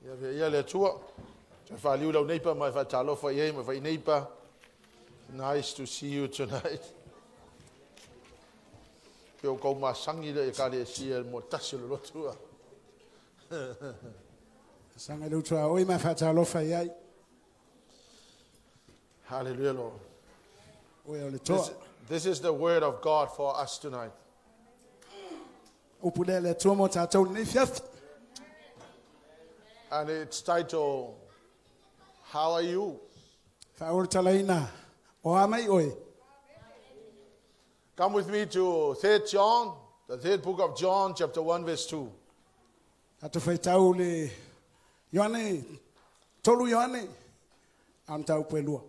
Ia le tua. Te whaliu lau neipa mai whaitalofa i mai whai neipa. Nice to see you tonight. Peo kou masangi le ka le sia mo tasi lo tua. Sanga lu tua oi mai whaitalofa iai. Hallelujah, Lord. Oi o le toa. This is the word of God for us tonight. Upule le tua mo tātou ni fiafi. And it's titled, How Are You? Whaur talaina. O amai oi. Come with me to 3rd John, the 3rd book of John, chapter 1, verse 2. Atu FAITAU le Ioane. Tolu Ioane. Am tau pelua.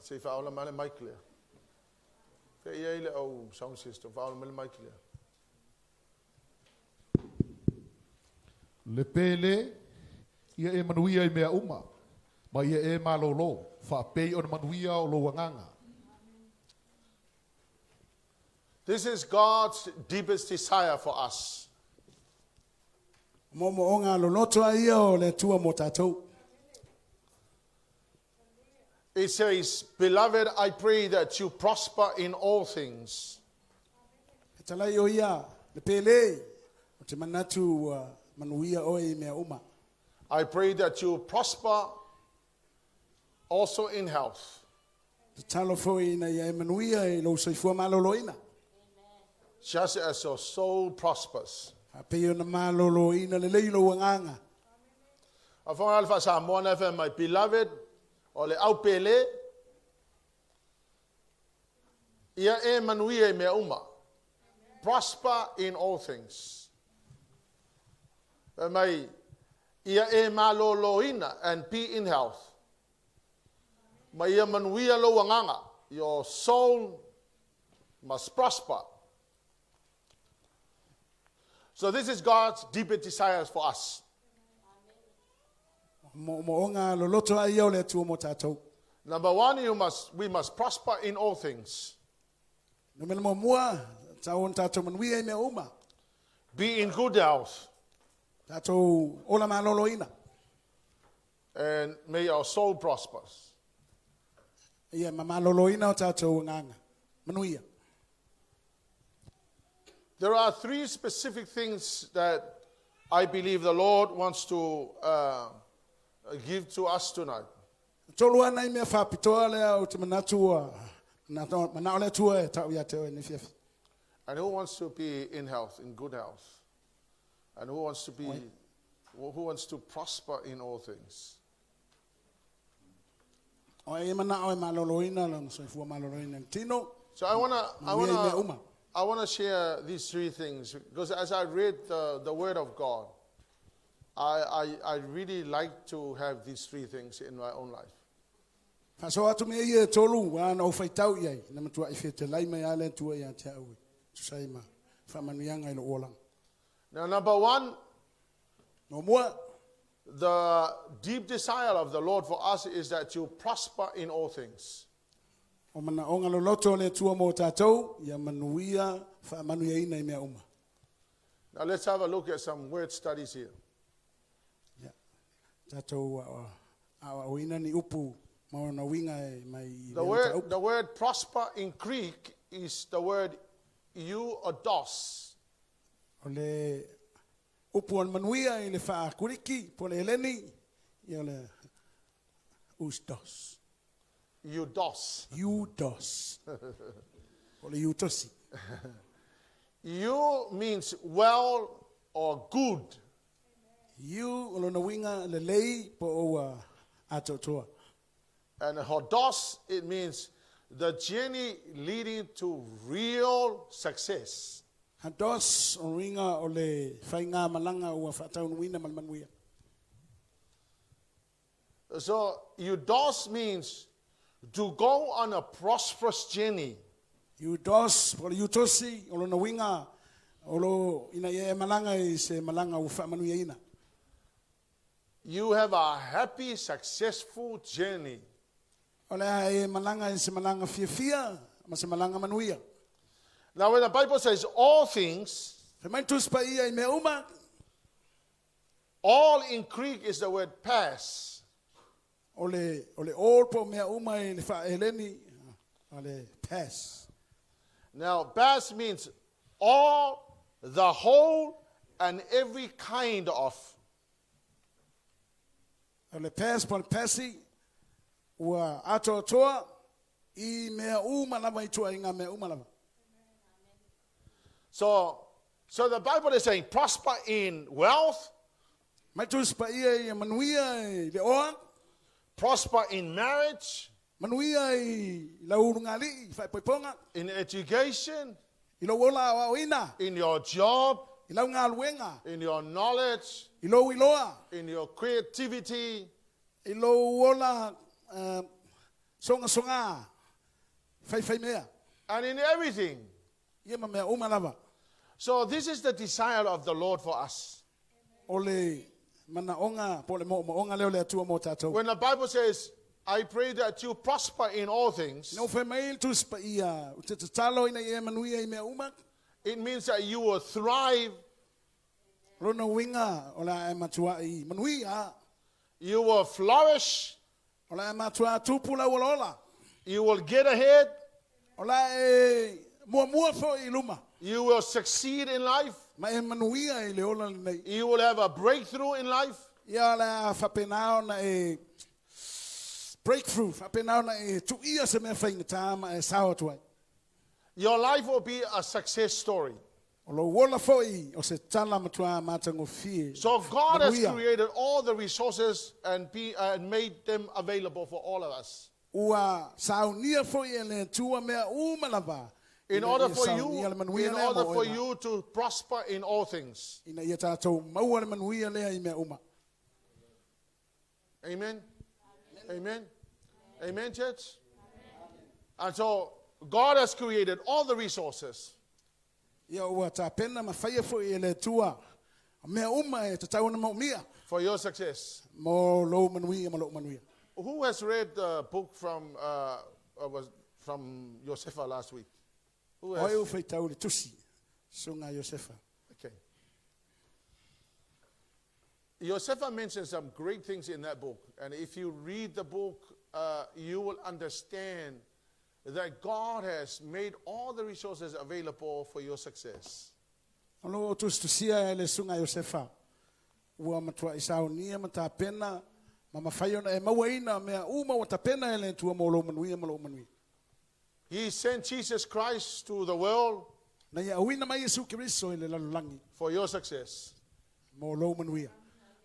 Se whaola male mai clear. Fe ia ile au sound system, whaola male mai clear. Le pele, ia e manuia I mea uma, ma ia e malolo, whapei o na manuia o lo wanganga. This is God's deepest desire for us. Momo onga lo loto ia o le tua mo tātou. It says, Beloved, I pray that you prosper in all things. Talai o ia, le pele, o te manatu manuia oi mea uma. I pray that you prosper also in health. Te talo foi na ia manuia I lo soifua maloloina. Just as your soul prospers. Apei o na maloloina le leilo wanganga. A whanga alfa Samoan FM, my beloved, o le au pele, ia e manuia I mea uma. Prosper in all things. Mai, ia e maloloina and be in health. Mai ia manuia lo wanganga. Your soul must prosper. So this is God's deepest desires for us. Moonga lo loto ai o le tua mo tātou. Number one, we must prosper in all things. No mele mo mua, tāou tātou manuia I mea uma. Be in good health. Tātou ola maloloina. And may our soul prosper. Ia maloloina o tātou nganga. Manuia. There are 3 specific things that I believe the Lord wants to give to us tonight. Tolu ana I mea whapitoa lea o te manatua. Manao lea tua e tau ia teo e ni fiafi. And who wants to be in health, in good health? And who wants to prosper in all things? O e manao e maloloina la soifua maloloina tino. So I want to share these 3 things because as I read the Word of God, I really like to have these 3 things in my own life. Faso atu me ia tolu ana o FAITAU ia na matua I fete lai mai ale tua ia te au. Tusai ma fa manuianga I lo olang. Now number 1, no mua the deep desire of the Lord for us is that you prosper in all things. o mana onga lo loto le tua mo tātou ia manuia fa manuia ina I mea uma. Now let's have a look at some word studies here. Yeah. Tātou o ina ni upu mau na winga e mai The word prosper in Greek is the word euodos. O le upu an manuia I le wha kuriki po le eleni ia le ustos. Eudos. Eudos. O le eutosi. You means well or good. You o na winga le lei po o atotoa. And hodos, it means the journey leading to real success. Hados o ringa o le whainga malanga o whatau nuina malmanuia. So eudos means to go on a prosperous journey. Eudos o le eutosi o lo na winga o lo ina ye malanga I se malanga o whamanuia ina. You have a happy, successful journey. O le e malanga I se malanga fia ma se malanga manuia. Now, when the Bible says all things, Fe mai tus pa ia I mea uma. all in Greek is the word pas. Ole all po mea uma I le wha eleni. Ole pass. Now, pas means all, the whole, and every kind of. Ole pass po passi. Ua ato toa. I mea uma lava I tua inga mea uma lava. So the Bible is saying prosper in wealth, Mai tus pa ia I manuia I le oa. prosper in marriage, Manuia I laurungali. Fai poiponga. in education, I lo ola wa oina. in your job, I lau ngā luenga. in your knowledge, I lo iloa. in your creativity, I lo ola songa. Fai mea. and in everything. Ia ma mea uma lava. So this is the desire of the Lord for us. Ole mana onga pole mo onga leo le atua mo tatou. When the Bible says, I pray that you prosper in all things, No fe mail tus pa ia. Te talo ina ia manuia I mea uma. it means that you will thrive, Rona winga ola e matua I manuia. you will flourish, Ola e matua tupu la ola. you will get ahead, Ola e mua fo I luma. you will succeed in life, Ma e manuia I le ola nei. you will have a breakthrough in life. Ia la whapenao na e breakthrough. Whapenao na e tu ia se mea whaingata ma e sao tuai. Your life will be a success story. O lo wola foi o se tala matua matango fie. So God has Manuia. created all the resources and made them available for all of us. Ua saunia foi ele tua mea uma lava. In Ina order ia for saunia le manuia in lea order mo for oina. you to prosper in all things. Ina ia tātou maua le manuia lea I mea uma. Amen. Amen. Amen, church. And so God has created all the resources. Ia ua tā pena ma whaia foi ele tua. Mea uma e te tau na maumia. For your success. Mo lo manuia ma lo manuia. Who has read the book from Josefa last week? Who has? Oi u FAITAU le TUSI. Sunga Josefa. Okay. Josefa mentions some great things in that book. And if you read the book, you will understand that God has made all the resources available for your success. Alo tusia ele sunga Josefa. Ua matua isau nia mata pena. Mama whaio na e mawaina mea uma o ta pena ele tua mo lo manuia ma lo manuia. He sent Jesus Christ to the world Na ia awina mai Yesu Kiriso ele lalulangi. for your success. Mo lo manuia.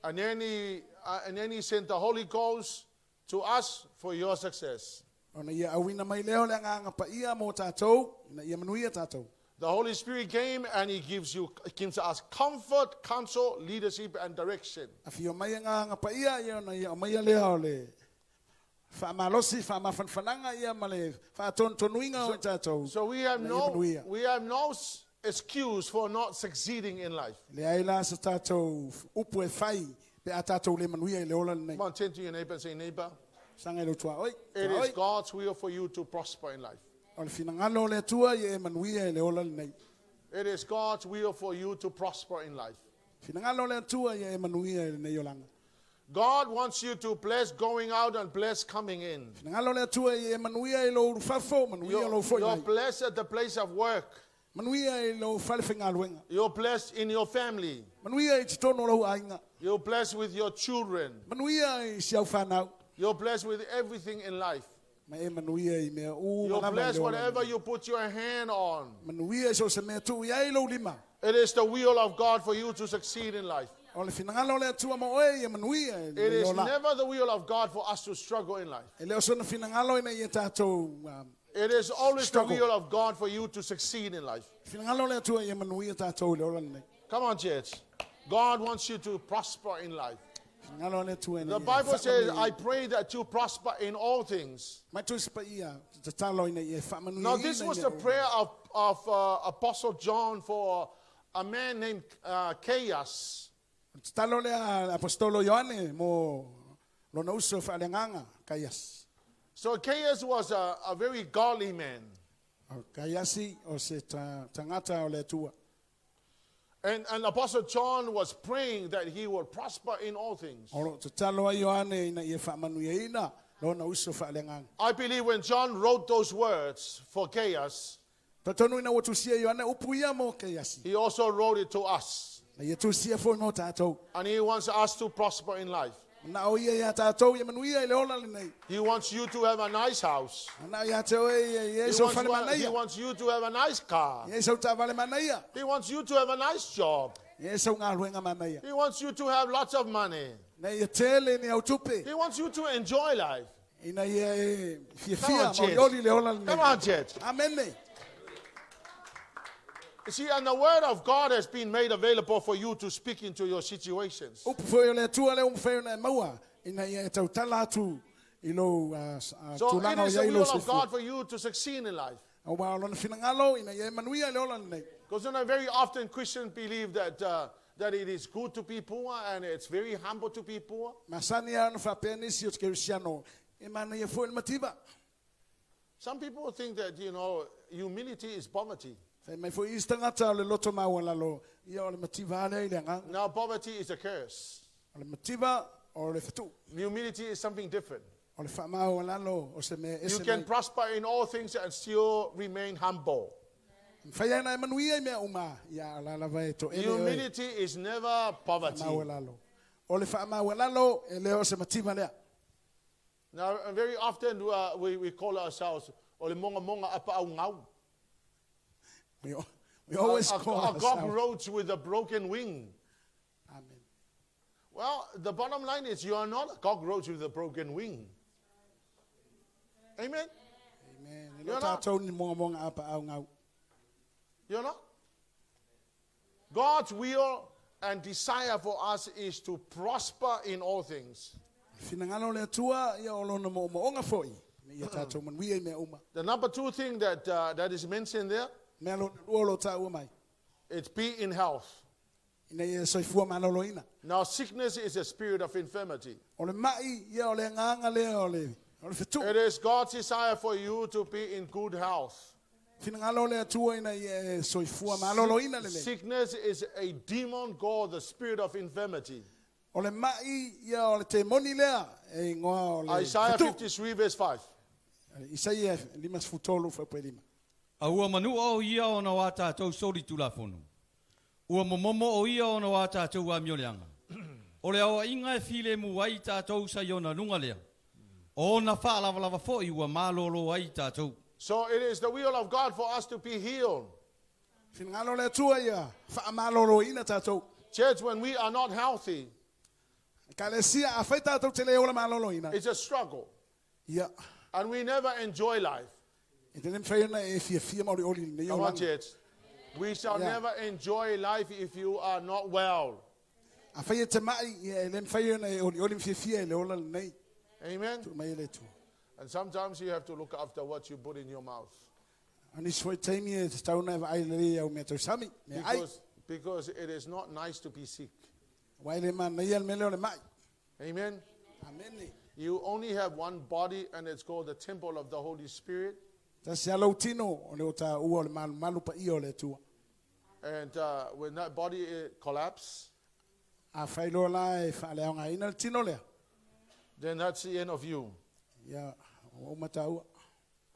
And then he sent the Holy Ghost to us for your success. O na ia awina mai leo le nganga pa ia mo tātou. Na ia manuia tātou. The Holy Spirit came and he gives us comfort, counsel, leadership, and direction. Afio mai nganga pa ia na ia mai leo le. Fa malosi fa mafanfananga ia male fa tontonuinga o tātou. So we have no excuse for not succeeding in life. Le ai la sa tātou upu e whai pe a tātou le manuia I le ola nei. Come on, turn to your neighbor and say, neighbor, Sanga lo tua oi. it is God's will for you to prosper in life. O le finangalo le tua I e manuia I le ola nei. It is God's will for you to prosper in life. Finangalo le tua I e manuia I le nei olanga. God wants you to bless going out and bless coming in. Finangalo le tua I e manuia I lo fafo manuia lo foi. You're blessed at the place of work. Manuia I lo falfingaluenga. You're blessed in your family. Manuia I titono lo ainga. You're blessed with your children. Manuia I siau whanau. You're blessed with everything in life. Ma e manuia I mea u You're malama blessed le ola whatever nei. you put your hand on. Manuia so se mea tu I ai lo lima. It is the will of God for you to succeed in life. O le finangalo le tua mo oi e manuia I It le is ola. never the will of God for us to struggle in life. E leo sona finangalo ina I tātou. It is always the Struggle. will of God for you to succeed in life. Finangalo le tua I e manuia tātou le ola nei. Come on, church. God wants you to prosper in life. Finangalo le tua The Bible says, I pray that you prosper in all things. Mai tu pa ia te talo ina I e whamanuia. Now, this was the prayer of Apostle John for a man named Caius. Te talo le a apostolo Ioane mo lona uso whaalenganga kaias. So Caius was a very godly man. Kaiasi o se tangata o le tua. And Apostle John was praying that he will prosper in all things. O te talo a Ioane ina ia whaamanuia ina, lona uso whaalengang. I believe when John wrote those words for Gaius, Tatonu ina watusia Ioane upuia mo Kaiasi. he also wrote it to us. Na ia tusia fo no tātou. And he wants us to prosper in life. Na o ia tātou ia manuia ile ola lenei. He wants you to have a nice house. Na ia te oe ia He so wants, whale he manaia. wants you to have a nice car. Ia so tā vale manaia. He wants you to have a nice job. Ia so ngā ruenga manaia. He wants you to have lots of money. Na ia tele ni au tupe. He wants you to enjoy life. Ina ia fia Come on, fia Chet. mo oli le ola Come lenei. on, Chet. Amen nei. You see, and the word of God has been made available for you to speak into your situations. Upu foi le tua le foi na maua. Ina ia tau tala atu ilo So it tulanga is ia the ilo will se of God for you to succeed in life. O wa lona finangalo ina ia manuia le ola nei. Because very often Christians believe that that it is good to be poor and it's very humble to be poor. Masani ana fa Peni si o Cristiano. E mana ia foi mativa. Some people think that, humility is poverty. Fai mai foi istangata le loto mawala lo. Ia o le mativa ale ile nga. Now, poverty is a curse. O le mativa o le fatu. Humility is something different. O le fa mawala lo o se me You ese can mai. prosper in all things and still remain humble. Fai ana manuia me uma. Ia la vai to ele. Humility is never poverty. Mawala lo. O le fa mawala lo ele o se mativa le. Now, very often we call ourselves ole monga monga apa au ngau. We always A call ourselves. cockroach with a broken wing. Amen. Well, the bottom line is you are not a cockroach with a broken wing. Amen? Amen. You're Lo not. tātou ni monga apa au ngau. You're not? God's will and desire for us is to prosper in all things. Finangalo le tua ia o lona mo onga foi. Ia tātou manuia me uma. The number two thing that is mentioned there, Mea lo uolo tāua mai. it's be in health. Ina ia soifua maloloina. Now, sickness is a spirit of infirmity. O le mai ia o le nganga le o le fetu. It is God's desire for you to be in good health. Finangalo le tua ina ia soifua maloloina le le. Sickness is a demon called the spirit of infirmity. O le mai ia o le te moni lea e ngoa o le Isaiah fetu. 53 verse 5. Isaia 5:5. A ua manu o ia o na wata tau sori tula fonu. Ua momomo o ia o na wata tau wa mioleanga. O le awa inga e file mu wai tātou sa iona lunga lea. O na whaalavalava fo i ua malolo wai tātou. So it is the will of God for us to be healed. Finangalo le tua ia fa maloloina tātou. Church, when we are not healthy, Kalesia a fai tātou te le ola maloloina. it's a struggle. Ia. And we never enjoy life. E te nem whai ana e fia mauri oli nei Come o on, langa. church. We shall Yeah. never enjoy life if you are not well. A whai e te mai e nem whai ana e oli fia e le ola nei. Amen? Tu mai le tu. And sometimes you have to look after what you put in your mouth. Ani swai taimi e te tauna e ai le au mea tau sami. Me ai. Because it is not nice to be sick. Wai le ma nei al mele o le mai. Amen? Amen ni. You only have one body, and it's called the temple of the Holy Spirit. Ta se alau tino o le o ta ua o le malu pa i o le tua. And when that body collapses, A whai loa la e wha le aonga ina le tino lea. then that's the end of you. Ia o mata ua.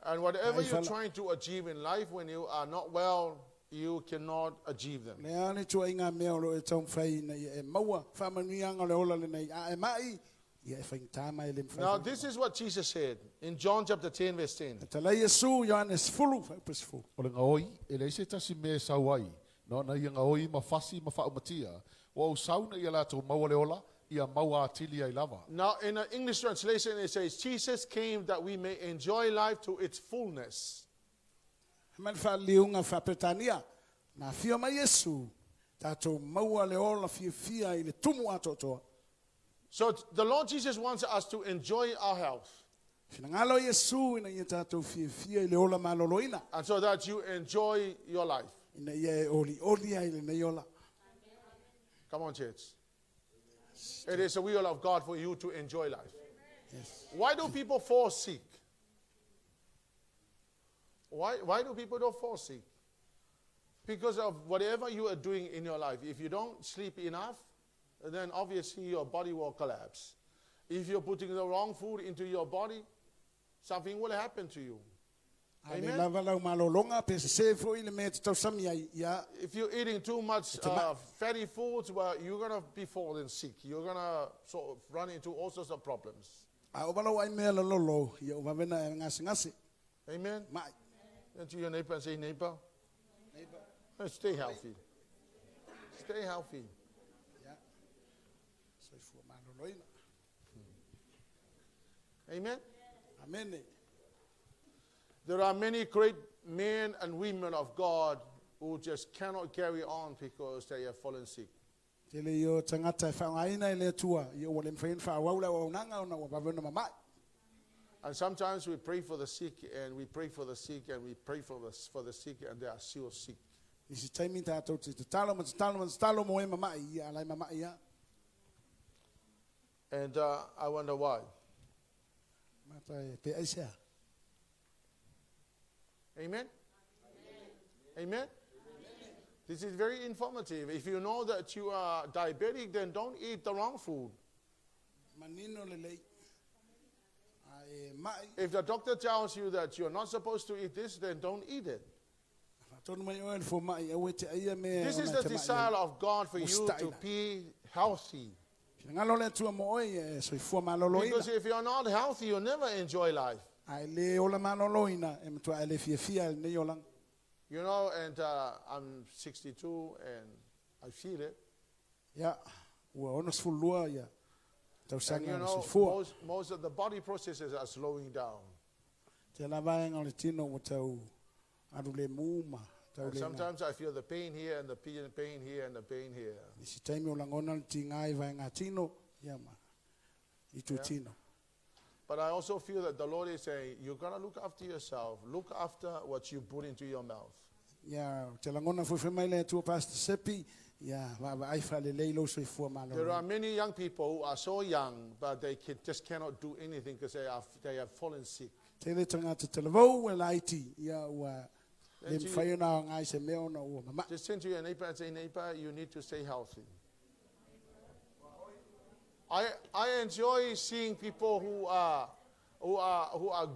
And whatever Ai, you're fella. trying to achieve in life, when you are not well, you cannot achieve them. Le ane tua inga mea o lo e tau whai nei e maua. Wha manuianga o le ola le nei. A e mai. Ia e whai tāma e le mwhai. Now, this is what Jesus said in John chapter 10, verse 10. Ta lei Yesu Ioannes fulu. Whai pas fulu. O le ngaoi, e le se tasi me sau ai. No na ia ngaoi ma fasi ma whaumatia. O au sauna ia lato maua le ola, ia maua atili ai lava. Now, in an English translation, it says, Jesus came that we may enjoy life to its fullness. Man wha liunga wha petania. Na fia mai Yesu. Tātou maua le ola fia i le tumu ato toa. So the Lord Jesus wants us to enjoy our health. Finangalo Yesu ina ia tātou fia i le ola maloloina. And so that you enjoy your life. Ina ia e oli ai le nei ola. Come on, church. It is the will of God for you to enjoy life. Yes. Why do people fall sick? Why do people don't fall sick? Because of whatever you are doing in your life. If you don't sleep enough, then obviously your body will collapse. If you're putting the wrong food into your body, something will happen to you. Amen. If you're eating too much fatty foods, well, you're going to be falling sick. You're going to sort of run into all sorts of problems. Amen. Turn to your neighbor and say, neighbor, stay healthy. Stay healthy. Amen. Amen. There are many great men and women of God who just cannot carry on because they have fallen sick. And sometimes we pray for the sick, and we pray for the sick, and we pray for the sick, and they are still sick. And I wonder why. Amen? Amen? This is very informative. If you know that you are diabetic, then don't eat the wrong food. If the doctor tells you that you're not supposed to eat this, then don't eat it. This is the desire of God for you to be healthy. Because if you're not healthy, you'll never enjoy life. You know, and I'm 62 and I feel it. And you know, most of the body processes are slowing down. And sometimes I feel the pain here and the pain here and the pain here. Yeah. But I also feel that the Lord is saying, you're going to look after yourself. Look after what you put into your mouth. There are many young people who are so young, but they just cannot do anything because they have fallen sick. Just turn to your neighbor and say, neighbor, you need to stay healthy. I enjoy seeing people who are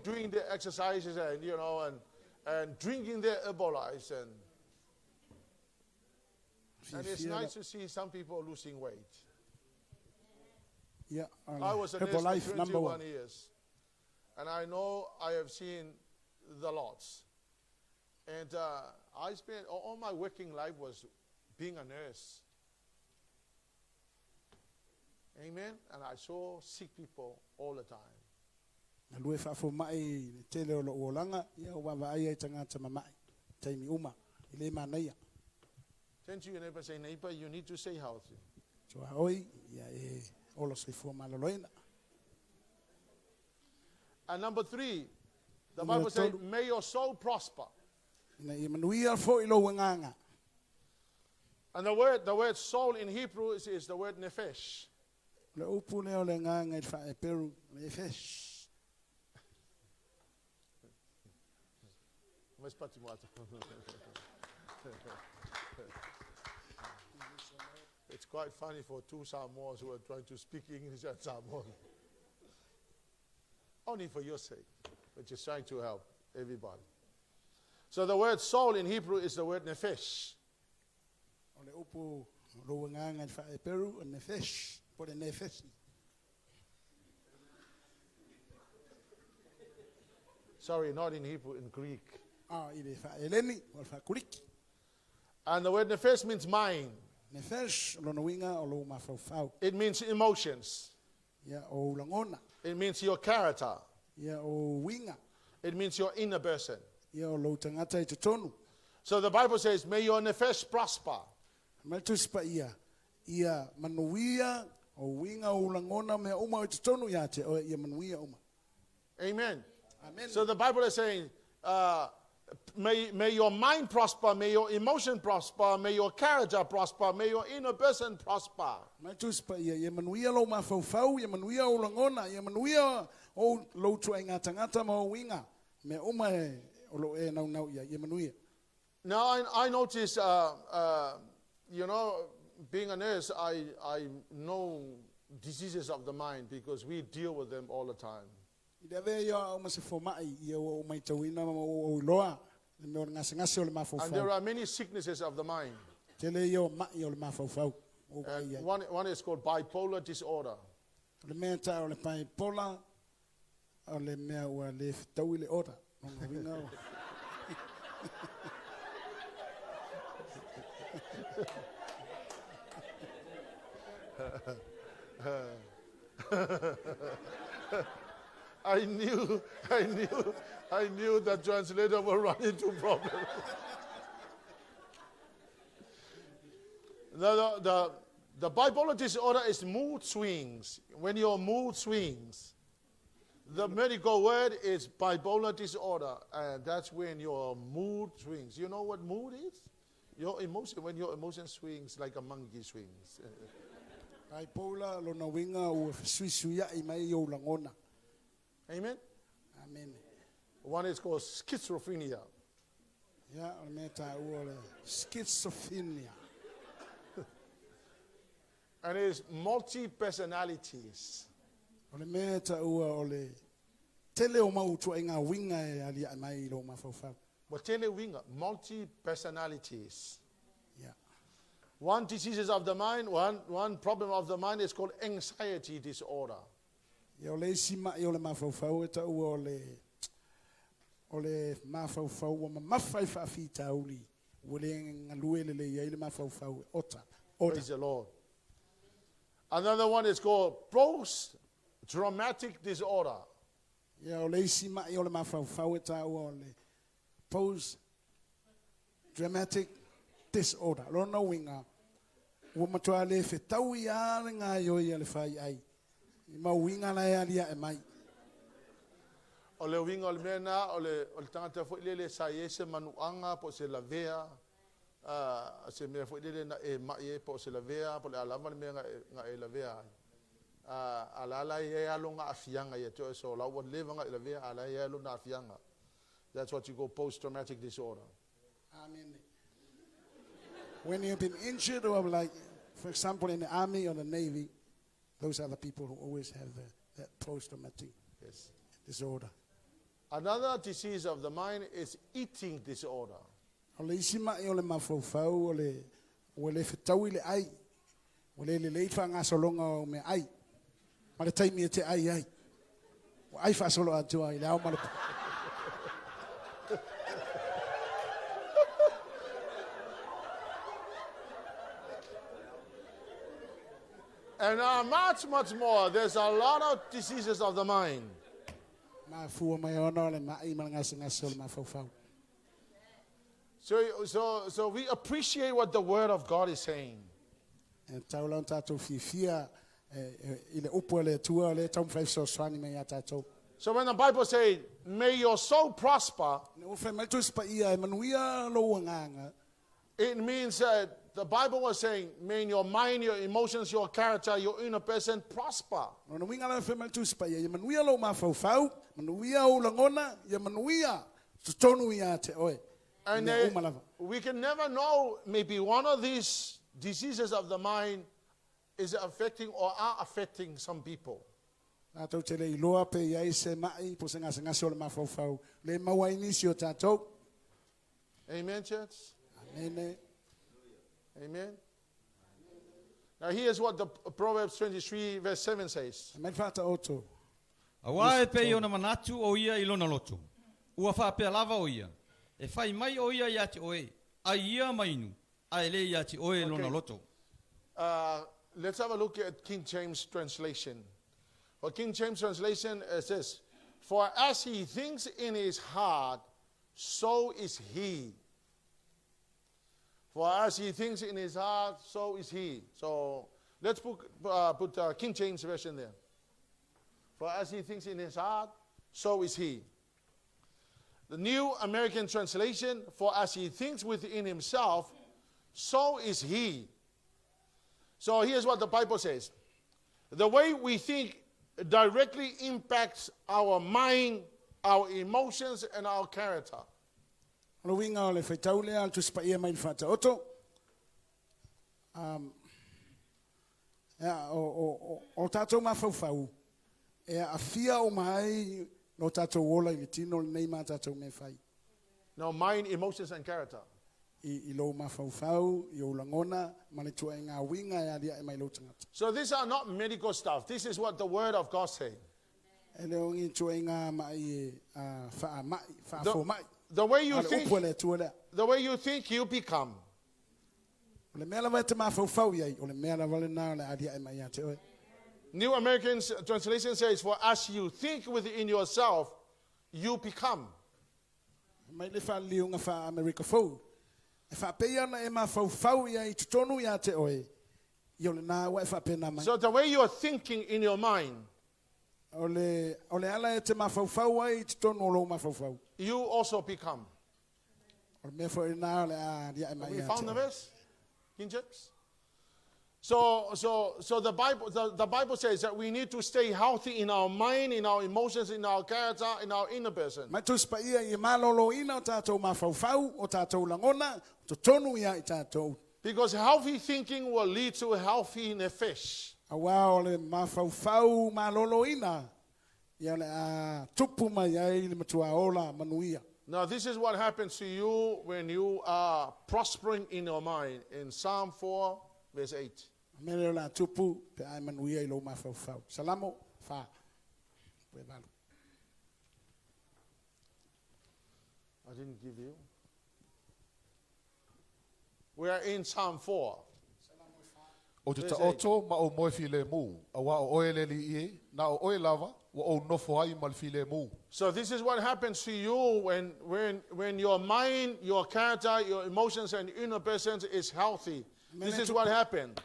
doing the exercises and and drinking their Herbalife and it's nice to see some people losing weight. I was a nurse for 21 years, and I know I have seen the lots. And I spent all my working life was being a nurse. Amen. And I saw sick people all the time. Turn to your neighbor and say, neighbor, you need to stay healthy. And number 3, the Bible says, may your soul prosper. And the word soul in Hebrew is the word nefesh. It's quite funny for 2 Samoans who are trying to speak English and Samoan. Only for your sake, but just trying to help everybody. So the word soul in Hebrew is the word nefesh. Sorry, not in Hebrew, in Greek. And the word nefesh means mind. It means emotions. It means your character. It means your inner person. So the Bible says, may your nefesh prosper. Amen. So the Bible is saying, may your mind prosper, may your emotion prosper, may your character prosper, may your inner person prosper. o lo e nau ia ia manuia. Now I notice, you know, being a nurse, I know diseases of the mind because we deal with them all the time. I le ia o ma se fo mai ia o mai tauina o loa le me o ngase o le mafau And there are many sicknesses of the mind. Te le ia o mai o le mafau o kai And ia. one is called bipolar disorder. Le mea ta o le pai pola o le mea ua le tau i le ora. Nonga winga o. I knew the translator will run into problems. The bipolar disorder is mood swings. When your mood swings, the medical word is bipolar disorder, and that's when your mood swings. You know what mood is? Your emotion, when your emotion swings like a monkey swings. Pai pola lo na winga o suisuia I mai o langona. Amen? Amen. One is called schizophrenia. Ya o mea ta o le schizophrenia. And it's multi-personalities. O le mea ta o le tele o mau tua inga winga e ali ai mai lo mafau. But tell you, multi-personalities. Ya. One disease of the mind, one problem of the mind is called anxiety disorder. Ya o le sima I o le mafau e ta o le mafau o mafai fa FAITAU li. O le ngalue le ia le mafau ota. Praise the Lord. Another one is called post-traumatic disorder. Ya o le sima I o le mafau e ta o le post-dramatic disorder. Lona winga. Ua matua le FAITAU ia le ngā ioi le whai ai. I mau winga la ea lia e mai. O le winga o le mena, o le tangata fwilele sa yese manuanga po se Lavea. Se mea fwilele na e mai po se Lavea, po le alama le mea nga e Lavea. Alala e alo nga afianga ye to so la wan leva nga e Lavea, ala e alo na afianga. That's what you call post-traumatic disorder. Amen. When you've been injured or like, for example, in the army or the navy, those are the people who always have that post-traumatic Yes. disorder. Another disease of the mind is eating disorder. O le isima I o le mafau o le FAITAU I le ai. O le leifa ngā solonga o me ai. Ma le taimi e te ai. O ai wha solo atua I le au malapu. And much more. There's a lot of diseases of the mind. Ma fua mai ona le mai ma ngasa o le mafau. So we appreciate what the Word of God is saying. E tau lau tātou fia I le upo le tua le tau mwhai so swani mai a tātou. So when the Bible says, may your soul prosper, Ne o whai mai tu spa ia e manuia lo nganga. it means that the Bible was saying, may your mind, your emotions, your character, your inner person prosper. No na winga la whai mai tu spa ia e manuia lo mafau, manuia o langona, ia manuia tutonu ia te oe. And we can never know, maybe one of these diseases of the mind is affecting or are affecting some people. Tātou te le iloa pe iai se mai po se ngasa o le mafau. Le mawai nisi o tātou. Amen, church? Amen. Amen. Now here's what the Proverbs 23 verse 7 says. Amen FAATAOTO. Awa e pei ona manatu o ia I lona loto. Ua whapea lava o ia. E whai mai o ia ia te oe. Ai ia mainu. Ai le ia te oe lona loto. Let's have a look at King James translation. For King James translation says, for as he thinks in his heart, so is he. For as he thinks in his heart, so is he. So let's put King James version there. For as he thinks in his heart, so is he. The New American Translation, for as he thinks within himself, so is he. So here's what the Bible says. The way we think directly impacts our mind, our emotions, and our character. Lo winga o le FAITAU le al TUSI pa ia mai le FAATAOTO. O tātou mawhauwhau. E a fia o mai no tātou ola I le tino le nei mā tātou me whai. Now, mind, emotions, and character. I lo mawhauwhau, I o langona, mane tua e ngā winga e adia e mai lo tangata. So these are not medical stuff. This is what the Word of God says. E leo ngi tua e ngā mai e wha mai, wha fo mai. The way you Ale think, upo le tua lea. the way you think, you become. O le mea lawa te mawhauwhau iai, o le mea lawa le nā le adia e mai a te oe. New American Translation says, for as you think within yourself, you become. Mai le wha liunga wha America fau. E wha peia na e mawhauwhau iai tutonu ia te oe. I o le nā wa e wha pena mai. So the way you are thinking in your mind, O le ala e te mawhauwhau ai tutonu o lo mawhauwhau. you also become. O le mea fo e nā le adia e mai We a found te the oe. verse, King James. So the Bible says that we need to stay healthy in our mind, in our emotions, in our character, in our inner person. Mai tusi pa ia I malolo ina o tātou mawhauwhau, o tātou langona, o tonu ia I tātou. Because healthy thinking will lead to a healthy nefesh. A wā o le mawhauwhau malolo ina, ia le tupu mai ai le matua ola manuia. Now this is what happens to you when you are prospering in your mind. In Psalm 4, verse 8. Mele o la tupu, pe ai manuia I lo mawhauwhau. Salamo, wha. Pue malu. I didn't give you. We are in Psalm 4. O te taoto ma o moe file mu. A wa o oe le li ie, na o oe lava, wa o nofo ai mal file mu. So this is what happens to you when your mind, your character, your emotions, and inner person is healthy. This is what happened.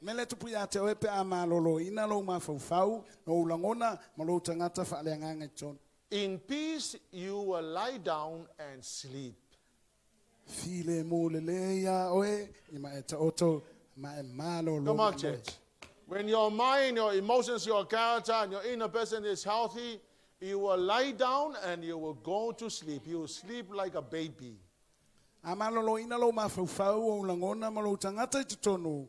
Mele tupu ia te oe pe a malolo ina lo mawhauwhau, no ulangona, ma lo tangata whaaleanganga I tonu. In peace you will lie down and sleep. File mo le leia oe, I ma e taoto, ma e malolo. Come on, church. When your mind, your emotions, your character, and your inner person is healthy, you will lie down and you will go to sleep. You will sleep like a baby. A malolo ina lo mawhauwhau o ulangona, ma lo tangata I te tonu.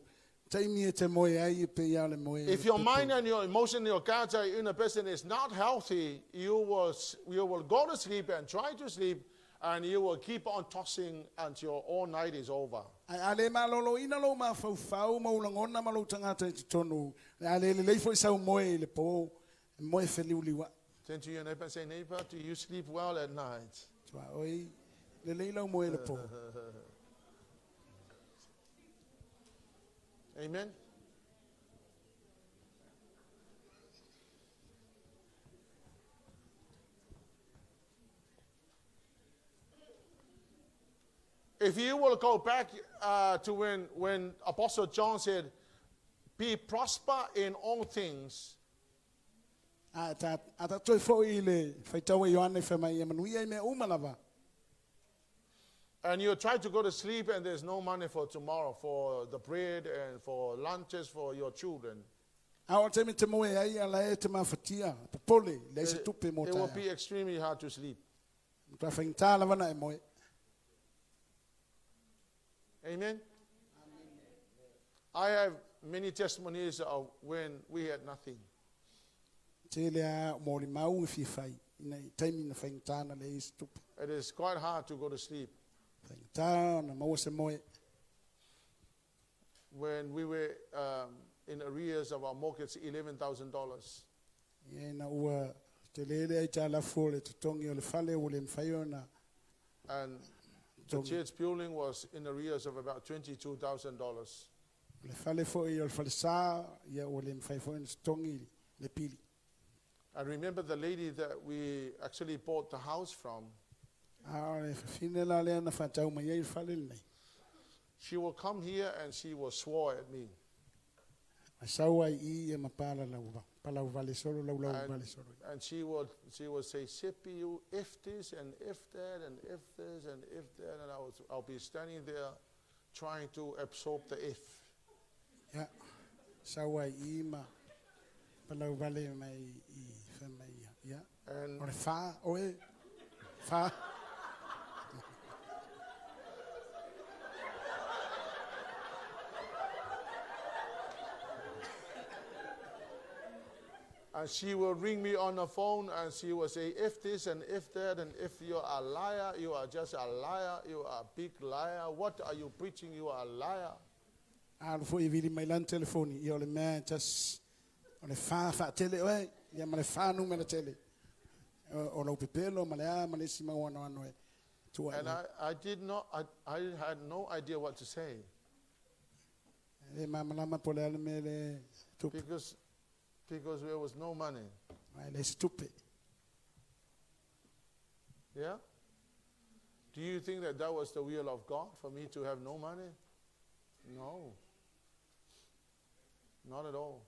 Taimi e te moe ai pe ia le moe. If your mind and your emotion, your character, your inner person is not healthy, you will go to sleep and try to sleep, and you will keep on tossing until all night is over. Ai ale malolo ina lo mawhauwhau ma ulangona ma lo tangata I te tonu. Ale le leifo I sau moe le po, moe wheliuliwa. Turn to your neighbor and say, neighbor, do you sleep well at night? Tua oi, le leilo moe le po. Amen. If you will go back to when Apostle John said, be prosper in all things. A ta toi fo I le FAITAU IOANE whamai e manuia I me umalawa. And you try to go to sleep and there's no money for tomorrow, for the bread and for lunches for your children. A o te me te moe ai ala e te mawhatia, popole, le se tupe mo It will taia. be extremely hard to sleep. Tua whaingtala wana e moe. Amen? I have many testimonies of when we had nothing. Te lea mo li mau I whiwhai. Ina I taimi na whaingtana le I se tupe. It is quite hard to go to sleep. Whaingtana na maua se moe. When we were in arrears of our mortgage, $11,000. Ie na ua te lele ai ta la fo le tutongi o le whale o le mwhaio na. And the church building was in arrears of about $22,000. Le whale fo I o le whale sā, ia o le mwhai fo I na tutongi le pili. I remember the lady that we actually bought the house from. A le whinela lea na whatau mai ai whale nei. She will come here and she will swear at me. A sau ai I e mapala lauwa. Palau vale solo, lau vale solo. And she would say, Seppi, you if this and if that and if this and if that, and I'll be standing there trying to absorb the if. Ya, sau ai I ma. Palau vale mai I whamai. Ya. And O le wha, oe. Wha. And she will ring me on the phone and she will say, if this and if that, and if you are a liar, you are just a liar, you are a big liar. What are you preaching? You are a liar. Al fo I vili mai lan telefoni I ole mea just ole fa tele oi ia male fa nu mele tele o lo pepelo male a male si mau ano ano tu And I had no idea what to say. E mama pole ale mele tu Because there was no money. ai le stupe Yeah? Do you think that was the will of God for me to have no money? No. Not at all.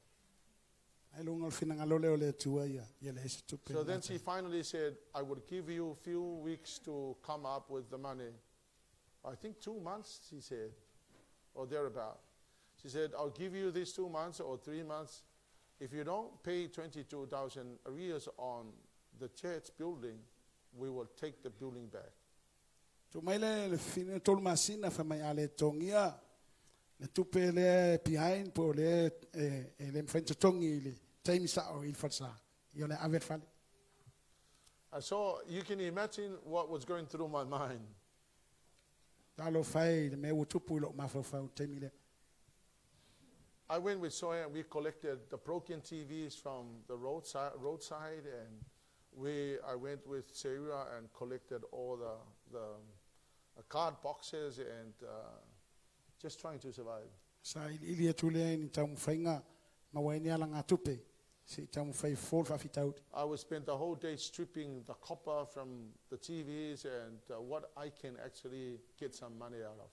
ai lo ngol fina ngalo le tu ia le stupe So then she finally said, I would give you a few weeks to come up with the money. I think 2 months, she said, or thereabout. She said, I'll give you these 2 months or 3 months. If you don't pay 22,000 arrears on the church building, we will take the building back. tu mai le fina tol masina fa mai ale tongia le tupe le behind po le le mfento tongi le time sa o il falsa io le aver fale. And so you can imagine what was going through my mind. Talo fai le me o tupu lo ma fa time le. I went with Soya and we collected the broken TVs from the roadside and I went with Sarah and collected all the card boxes and just trying to survive. Sa ilia tule ni tamu fainga mawainia langa tupe si tamu fai fall fa FAITAU. I would spend the whole day stripping the copper from the TVs and what I can actually get some money out of.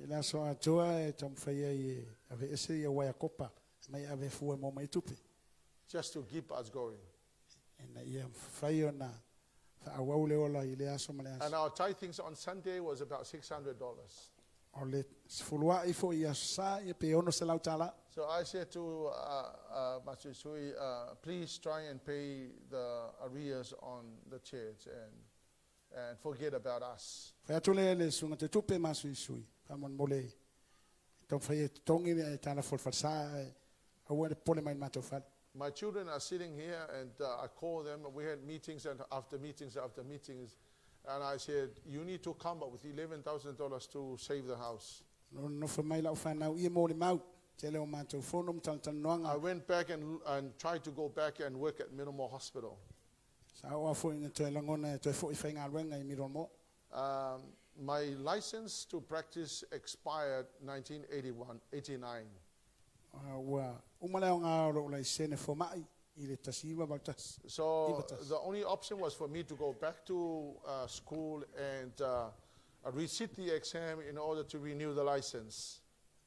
Ila so atoa tamu fai ai ave ese ia waya kopa mai ave fu mo mai tupe. Just to keep us going. Ena ia fai ona fa awau ola ile aso male And our tithings on Sunday was about $600. ole fulwa ifo ia sa ia pe ono se lautala. So I said to Master Sui, please try and pay the arrears on the church and forget about us. Fa tule le sunga te tupe masu sui fa mon mole. Tom fai tongi ni tala for falsa awale pole mai mato fal. My children are sitting here and I call them. We had meetings and after meetings, and I said, you need to come up with $11,000 to save the house. No fa mai la fa na ia mo le mau tele o mato fonum tan noanga. I went back and tried to go back and work at Minimal Hospital. Sa wa fo ina te langona te fo I nga renga I miromo. My license to practice expired 1989. Wa umala nga ro la sene fo mai ile tasiva baltas. So the only option was for me to go back to school and resit the exam in order to renew the license.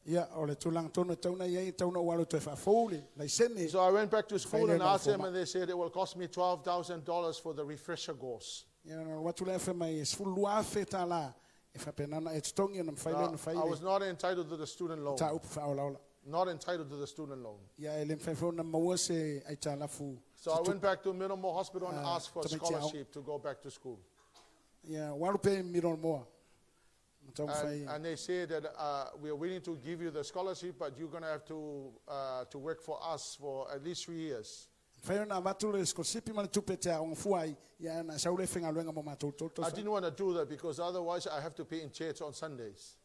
Ya ole tulang tono tauna ia tauna walo te fa fole la sene. So I went back to school and asked them, and they said it will cost me $12,000 for the refresher course. Ya no watu le fa mai fulwa feta la e fa penana et tongi na faile no faile. I was not entitled to the student loan. Ta up fa ola. Not entitled to the student loan. Ya ele fa fo na mawase ai ta la fu. So I went back to Minimal Hospital and asked for a scholarship to go back to school. Ya walu pe miromo. And they said that we are willing to give you the scholarship, but you're going to have to work for us for at least 3 years. I didn't want to do that because otherwise I have to pay in church on Sundays.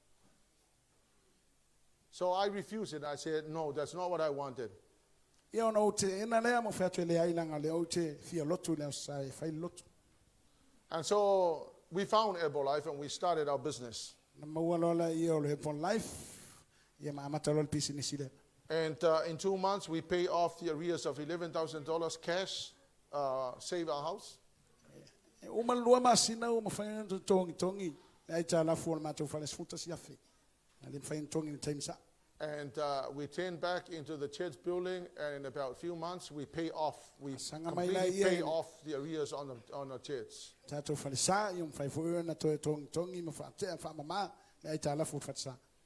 So I refused it. I said, no, that's not what I wanted. And so we found Herbalife and we started our business. And in 2 months we pay off the arrears of $11,000 cash, save our house. And we turned back into the church building, and in about a few months we completely pay off the arrears on the church.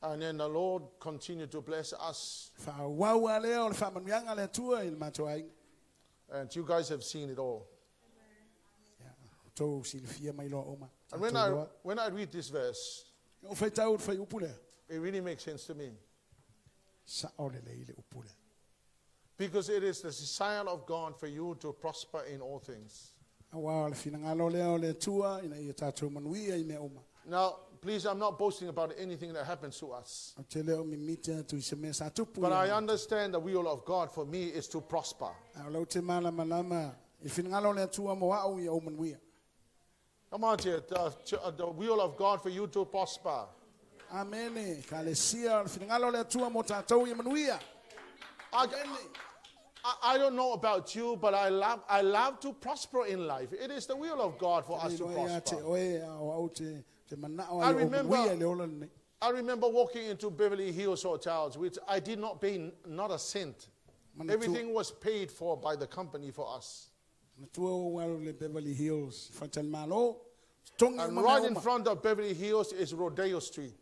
And then the Lord continued to bless us. And you guys have seen it all. And when I read this verse, it really makes sense to me. Because it is the desire of God for you to prosper in all things. Awa le finangalo leo le tua ina ia tātou manuia I mea uma. Now, please, I'm not boasting about anything that happens to us. O te leo mi mita tu I se mea sa tupu. But I understand the will of God for me is to prosper. Au lau te malama lama. I finangalo le tua mo au ia o manuia. Come on, dear, the will of God for you to prosper. Amen. Ka le sia le finangalo le tua mo tātou ia manuia. I don't know about you, but I love to prosper in life. It is the will of God for us to prosper. I remember walking into Beverly Hills hotels, which I did not pay not a cent. Everything was paid for by the company for us. And right in front of Beverly Hills is Rodeo Street.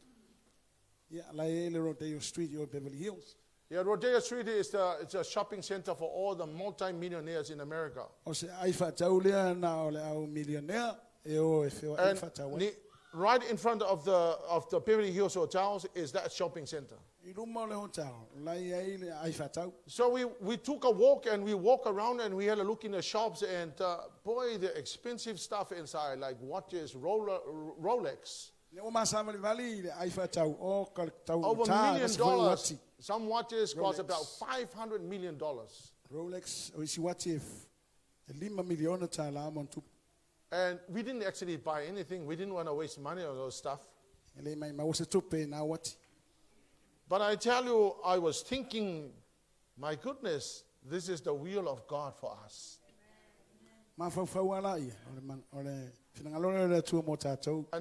Yeah, Rodeo Street, your Beverly Hills. Yeah, Rodeo Street is it's a shopping center for all the multi-millionaires in America. And right in front of the Beverly Hills hotels is that shopping center. So we took a walk and we walked around and we had a look in the shops and boy, the expensive stuff inside, like watches, Rolex. Over $1 million. Some watches cost about $500 million. Rolex, and we didn't actually buy anything. We didn't want to waste money on those stuff. But I tell you, I was thinking, my goodness, this is the will of God for us. And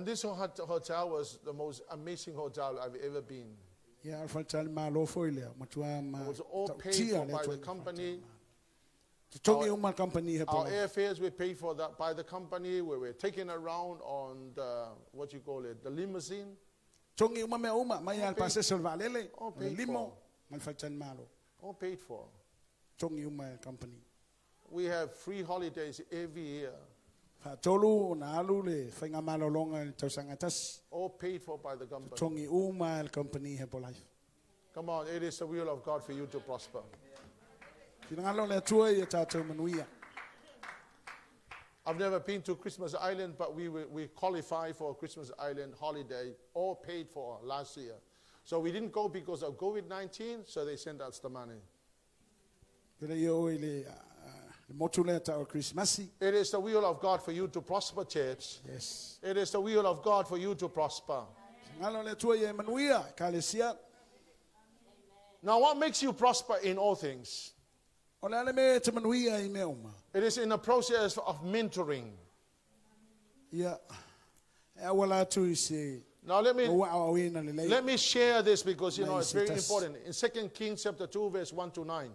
this hotel was the most amazing hotel I've ever been. It was all paid for by the company. Our airfares were paid for that by the company. We were taken around on the, what you call it, the limousine. All paid for. We have free holidays every year. All paid for by the company. Come on, it is the will of God for you to prosper. I've never been to Christmas Island, but we qualified for a Christmas Island holiday, all paid for last year. So we didn't go because of COVID-19, so they sent us the money. It is the will of God for you to prosper, church. Yes. It is the will of God for you to prosper. Now, what makes you prosper in all things? It is in a process of mentoring. Yeah. Now let me share this because you know it's very important. In 2 Kings chapter 2 verse 1 to 9.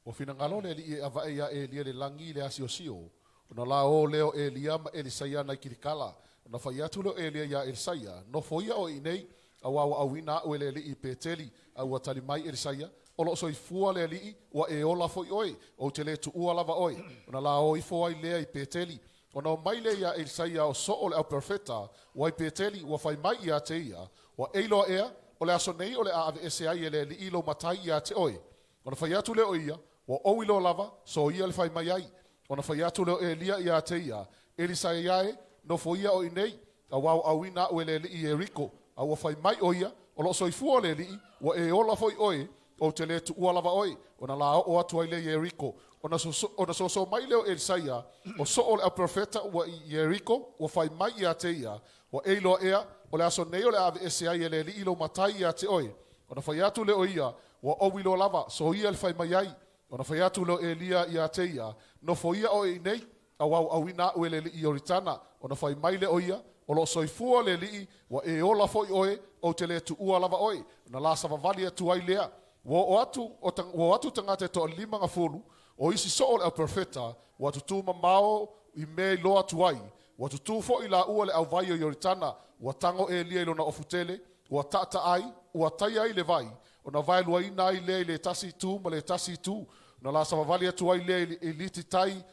O finangalo le li ava ia e lia le langi le asio ona la o leo e Leauma e ISAIA na kirikala ona fa ia tulo e lia ya ISAIA no foia o inei awa awina o le li peteli awa tali mai ISAIA o lo soi fua le li wa e ola foi oi o te le tu ua lava oi ona la o i foi le I peteli ona mai le ya ISAIA o so o le profeta wa I peteli wa fai mai ia te ia wa eilo ea o le aso nei o le ave SAIA le li ilo matai ia te oi ona fa ia tu le oia wa o ilo lava so ia le fai mai ai ona fa ia tu le elia ia te ia ISAIA no foi o inei awa awina o le li Eriko awa fai mai oia o lo soi fua le li wa e ola foi oi o te le tu ua lava oi ona la o atu ai le Eriko ona so mai leo ISAIA o so o le profeta wa Eriko wa fai mai ia te ia wa eilo ea o le aso nei o le ave SAIA le li ilo matai ia te oi ona fai atu le oia wa o wilo lava so ia le fai mai ai ona fai atu lo elia ia te ia no foia o nei awau awina o le li oritana ona fai mai le oia o lo soifua le li wa e ola foi oe o te le tu ua lava oi ona la sa vavali atu ai lea wo atu tangate to lima nga folu o isi so o profeta wa tu mamao I me lo atu ai wa tu fo ila ua le avai o oritana wa tango elia lo na ofutele wa tata ai wa tai ai le vai ona vai lua ina ai le tasi tu ma le tasi tu na la sa vavali atu ai le liti tai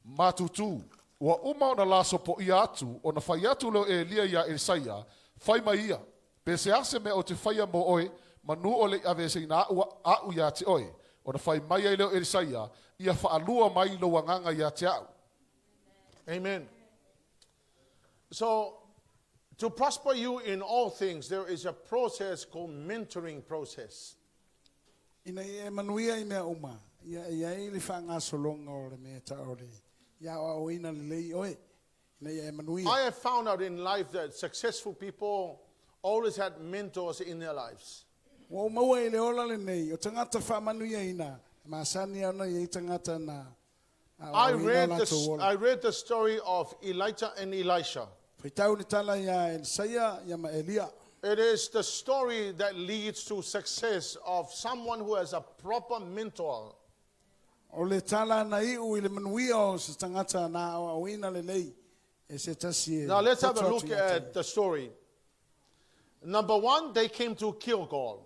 matutu wa uma ona la so po ia atu ona fai atu lo elia ia ISAIA fai mai ia pe se ase me o te fai mo oe Manu o le ave se na au ia te oi. O na fai mai ai leo Isaia, ia whaalua mai lo wanganga ia te au. Amen. So, to prosper you in all things, there is a process called mentoring process. Ina e manuia I mea uma. Ia I le whanga solonga o le mea taore. Ia o ina le lei oe. Ina e manuia. I have found out in life that successful people always had mentors in their lives. O maua I le ola le nei. O tangata wha manuia ina. Masani ana I tangata na. I read the story of Elijah and Elisha. FAITAU ni tala ia ISAIA ia ma Elia. It is the story that leads to success of someone who has a proper mentor. O le tala na iu I le manuia o se tangata na o ina le lei. E se tasi e. Now let's have a look at the story. Number one, they came to Gilgal.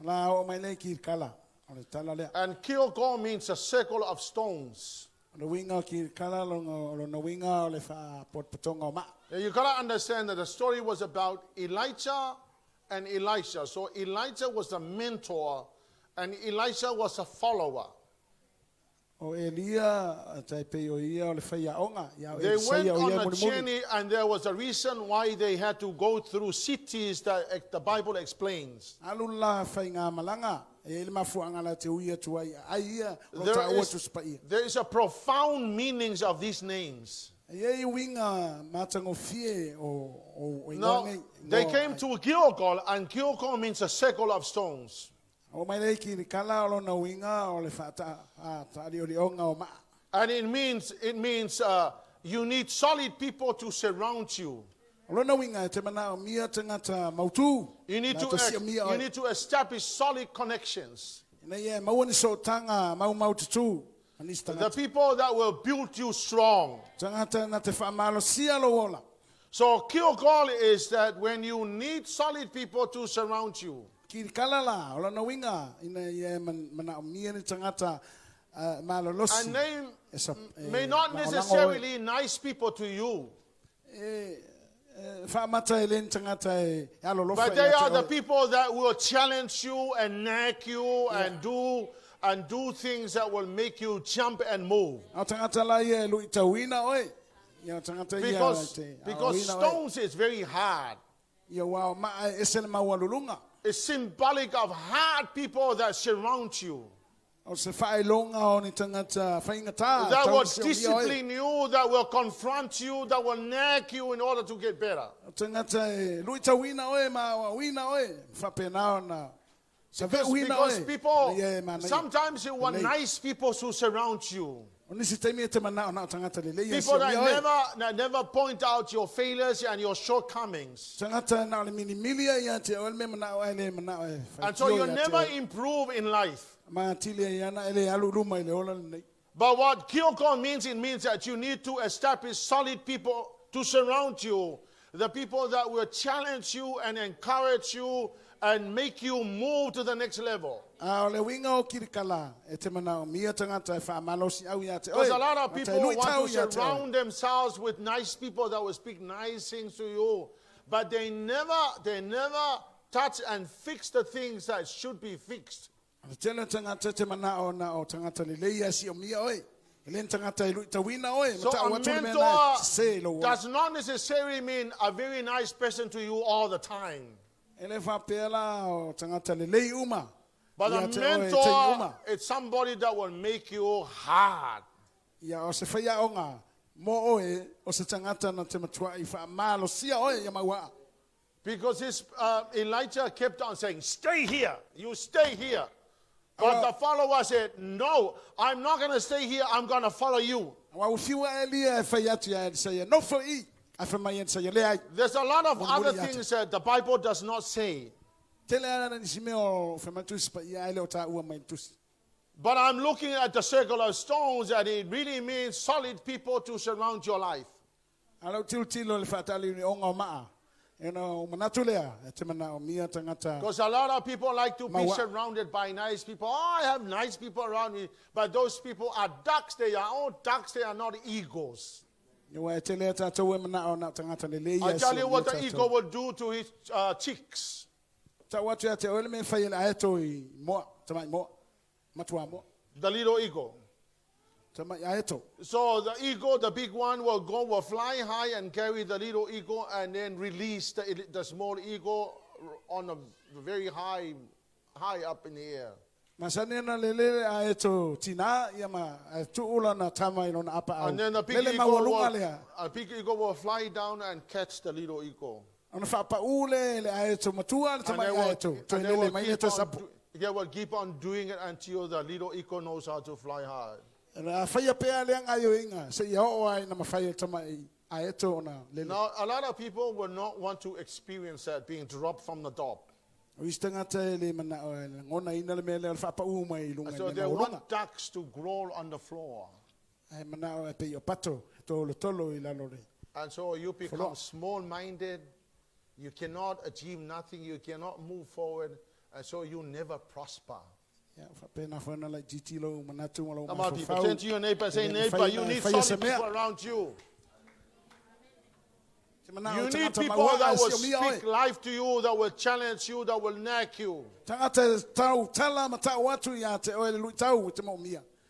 La o mai lei ki kala. O le tala lea. And Gilgal means a circle of stones. O le winga ki kala lo na winga o le wha potpotonga o ma. Now you got to understand that the story was about Elijah and Elisha. So Elijah was the mentor and Elisha was a follower. O Elia tai pe o ia o le whaia onga. They went on a journey and there was a reason why they had to go through cities that the Bible explains. Alu la whainga malanga. E le mafuanga la te uia tuai. Ai ia lo There ta ua tu spai. is a profound meanings of these names. Ia I winga matango fie o Now, they came to Gilgal, and Gilgal means a circle of stones. O mai lei ki kala o na winga o le fata ta ri onga o ma. And it means you need solid people to surround you. O na winga te mana o mia tangata mautu. You need to establish solid connections. Na ia mau ni so tanga mau tutu. The people that will build you strong. Tangata na te whamalo sia lo ola. So Gilgal is that when you need solid people to surround you. Ki kalala ola na winga ina ia mana o mia ni tangata malo losi. And they may not necessarily nice people to you. But they are the people that will challenge you and nag you and do things that will make you jump and move. Because stones is very hard. It's symbolic of hard people that surround you. That will discipline you, that will confront you, that will nag you in order to get better. Because people, sometimes you want nice people to surround you. People that never point out your failures and your shortcomings. And so you never improve in life. But what Gilgal means, it means that you need to establish solid people to surround you. The people that will challenge you and encourage you and make you move to the next level. Because a lot of people want to surround themselves with nice people that will speak nice things to you, but they never touch and fix the things that should be fixed. So a mentor does not necessarily mean a very nice person to you all the time. But a mentor is somebody that will make you hard. Because Elijah kept on saying, stay here, you stay here. But the follower said, no, I'm not going to stay here, I'm going to follow you. There's a lot of other things that the Bible does not say. But I'm looking at the circle of stones, and it really means solid people to surround your life. Because a lot of people like to be surrounded by nice people. Oh, I have nice people around me. But those people are ducks. They are all ducks. They are not eagles. I tell you what the eagle will do to his chicks. Ta watu ya te ole me fai le aeto I mo tama mo matua mo The little eagle. tama aeto. So the eagle, the big one, will fly high and carry the little eagle, and then release the small eagle on a very high up in the air. Masane na lele aeto tina ia ma tu ula na tama ino na apa au. And then the Lele mawalunga lea. big eagle will fly down and catch the little eagle. Ona fa pa ule le aeto matua le tama aeto. To lele mai to sapu. They will keep on doing it until the little eagle knows how to fly high. Na fai pe ale ayo inga se ia o ai na mafai tama aeto na lele. Now, a lot of people will not want to experience that, being dropped from the top. So they want ducks to grow on the floor. And so you become small-minded. You cannot achieve nothing. You cannot move forward. And so you never prosper. Come on, people. Turn to your neighbor and say, neighbor, you need solid people around you. You need people that will speak life to you, that will challenge you, that will nag you.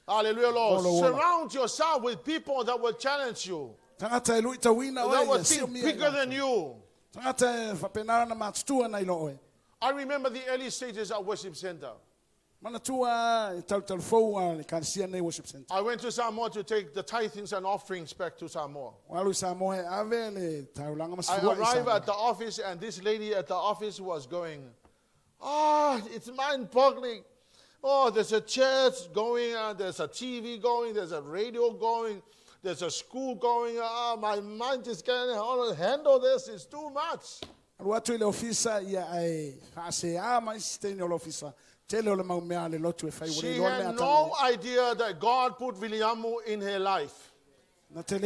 Hallelujah, Lord. Surround yourself with people that will challenge you, that will think bigger than you. I remember the early stages at Worship Center. I went to Samoa to take the tithings and offerings back to Samoa. I arrived at the office, and this lady at the office was going, it's mind-boggling. Oh, there's a church going, there's a TV going, there's a radio going, there's a school going. My mind is getting how to handle this. It's too much. She had no idea that God put Leauma in her life. Because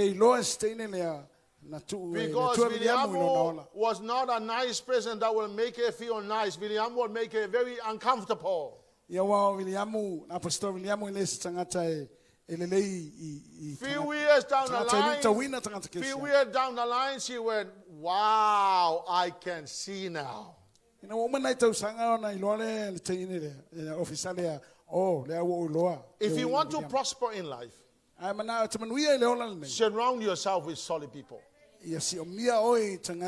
Leauma was not a nice person that will make her feel nice. Leauma will make her very uncomfortable. Few years down the line, she went, wow, I can see now. If you want to prosper in life, surround yourself with solid people.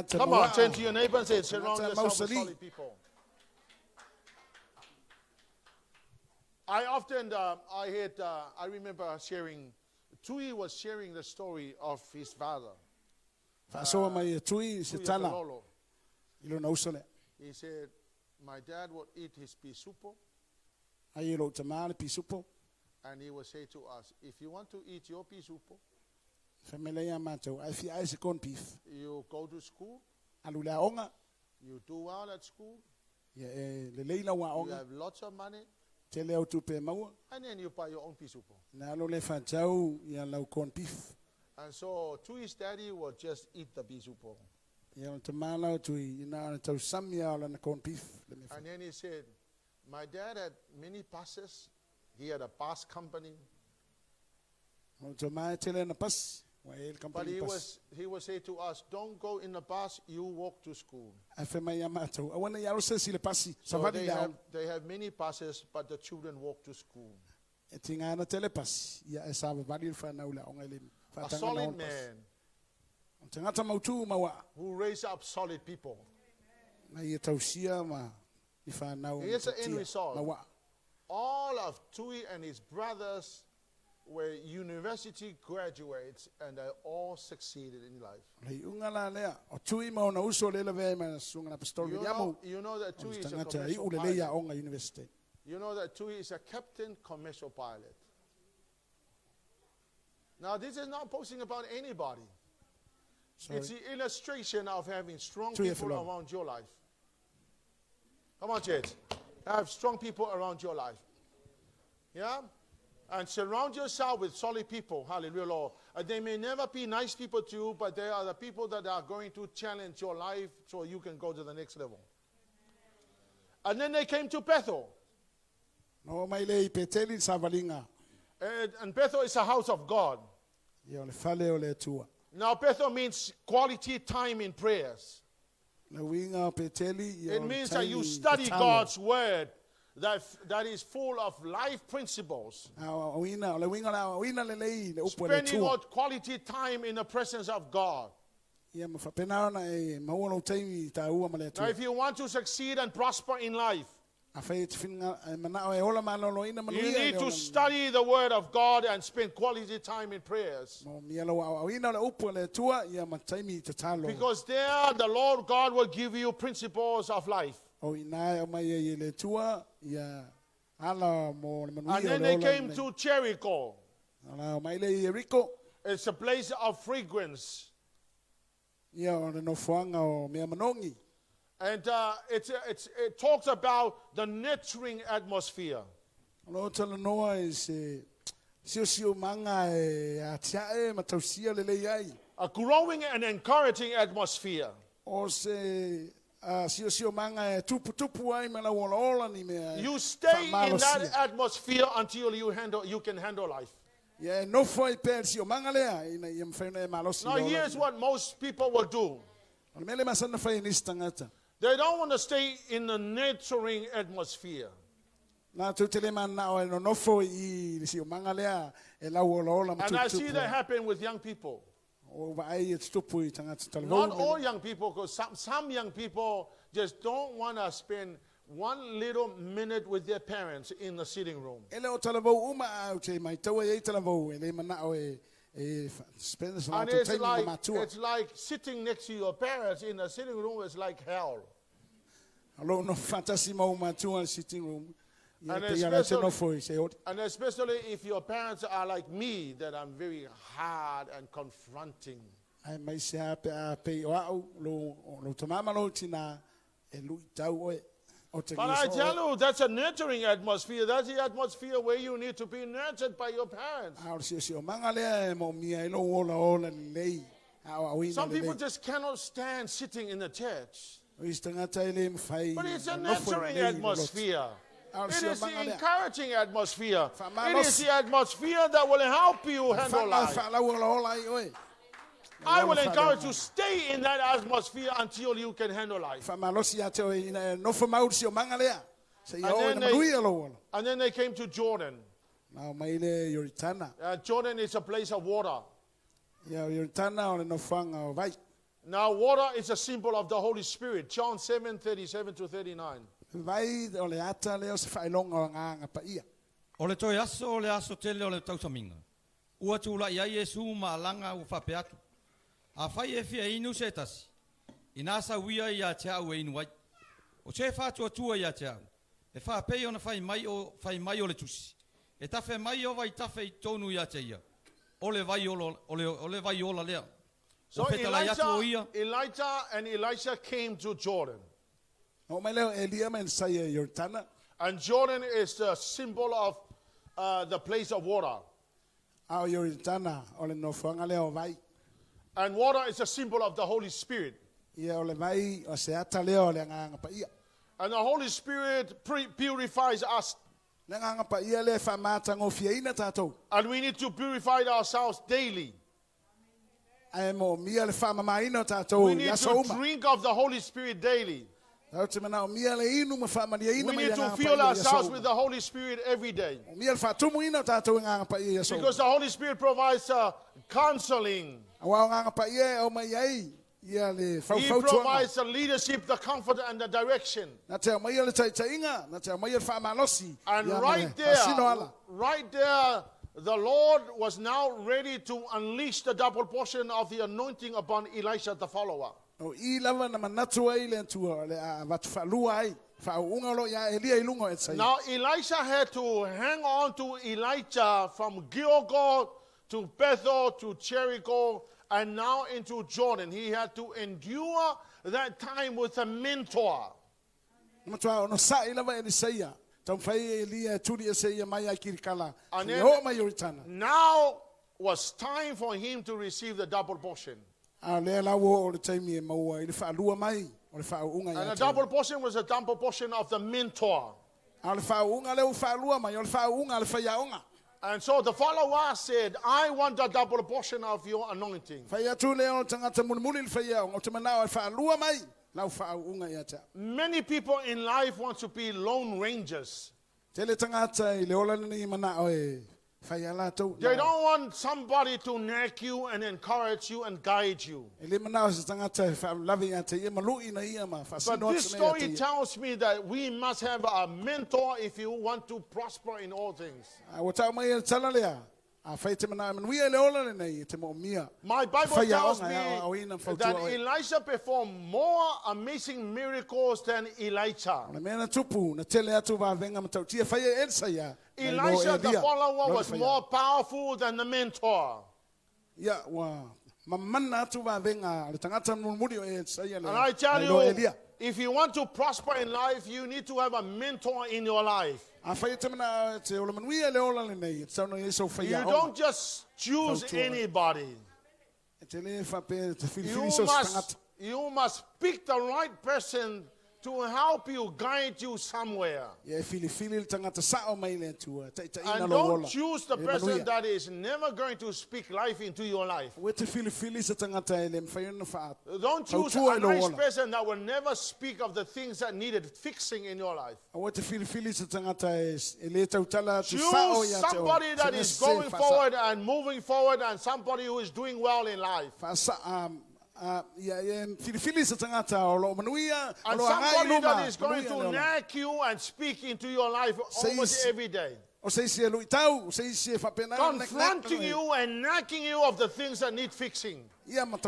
Come on, turn to your neighbor and say, surround yourself with solid people. I remember sharing, Tui was sharing the story of his father. He said, my dad would eat his pisupo, and he would say to us, if you want to eat your pisupo, you go to school, you do well at school, you have lots of money, and then you buy your own pisupo. And so Tui's daddy would just eat the pisupo. And then he said, my dad had many buses. He had a bus company. But he would say to us, don't go in the bus, you walk to school. So they have many buses, but the children walk to school. A solid man who raised up solid people. Here's the end result. All of Tui and his brothers were university graduates, and they all succeeded in life. You know that Tui is a commercial pilot. You know that Tui is a captain commercial pilot. Now, this is not posting about anybody. Sorry. It's the illustration of having strong people around your life. Come on, church. Have strong people around your life. Yeah? And surround yourself with solid people. Hallelujah, Lord. They may never be nice people to you, but they are the people that are going to challenge your life so you can go to the next level. And then they came to Bethel. And Bethel is a house of God. Now, Bethel means quality time in prayers. It means that you study God's word that is full of life principles. Spending out quality time in the presence of God. Now, if you want to succeed and prosper in life, you need to study the word of God and spend quality time in prayers. Because there the Lord God will give you principles of life. And then they came to Jericho. It's a place of fragrance. And it talks about the nurturing atmosphere. A growing and encouraging atmosphere. You stay in that atmosphere until you can handle life. Now here's what most people will do. They don't want to stay in the nurturing atmosphere. And I see that happen with young people. Not all young people, because some young people just don't want to spend one little minute with their parents in the sitting room. And it's like sitting next to your parents in the sitting room is like hell. And especially if your parents are like me, that I'm very hard and confronting. But I tell you, that's a nurturing atmosphere. That's the atmosphere where you need to be nurtured by your parents. Some people just cannot stand sitting in the church. But it's a nurturing atmosphere. It is the encouraging atmosphere. It is the atmosphere that will help you handle life. I will encourage you to stay in that atmosphere until you can handle life. And then they came to Jordan. Jordan is a place of water. Now water is a symbol of the Holy Spirit. John 7:37 to 39. Ole toi aso ole aso tele ole tausaminga. Ua tula ia Yesu maalanga u fapeatu. A fai e fia inu setasi. Inasa wia ia te au e inu wai. O te whātua tua ia te au. E wha pei ona fai mai o le tusi. E tafe mai o vai tafe I tonu ia te ia. Ole vai ola lea. So Elijah and Elisha came to Jordan. And Jordan is the symbol of the place of water. And water is a symbol of the Holy Spirit. And the Holy Spirit purifies us. And we need to purify ourselves daily. We need to drink of the Holy Spirit daily. We need to fill ourselves with the Holy Spirit every day. Because the Holy Spirit provides counseling. He provides the leadership, the comfort, and the direction. And right there, the Lord was now ready to unleash the double portion of the anointing upon Elisha the follower. Now Elisha had to hang on to Elijah from Gilgal to Bethel to Jericho and now into Jordan. He had to endure that time with a mentor. And then, now was time for him to receive the double portion. And the double portion was a double portion of the mentor. And so the follower said, I want the double portion of your anointing. Lau whaaunga ia te. Many people in life want to be lone rangers. Tele tangata I le ola ni mana oe. Whaiala tau. They don't want somebody to nag you and encourage you and guide you. Ele mana o se tangata Lavea te ia malui na ia ma. But this story tells me that we must have a mentor if you want to prosper in all things. O tau mai e tala lea. A whaite mana manui e le ola nei te mo mia. My Bible tells me that Elisha performed more amazing miracles than Elijah. Na mena tupu na tele atu va venga matau tia whaia Elsaia. Elisha, the follower, was more powerful than the mentor. Ia wa mamana atu va venga le tangata muri o Elsaia le. And I tell you, if you want to prosper in life, you need to have a mentor in your life. You don't just choose anybody. You must pick the right person to help you, guide you somewhere. And don't choose the person that is never going to speak life into your life. Don't choose a nice person that will never speak of the things that needed fixing in your life. Choose somebody that is going forward and moving forward and somebody who is doing well in life. And somebody that is going to nag you and speak into your life almost every day. Confronting you and nagging you of the things that need fixing. Because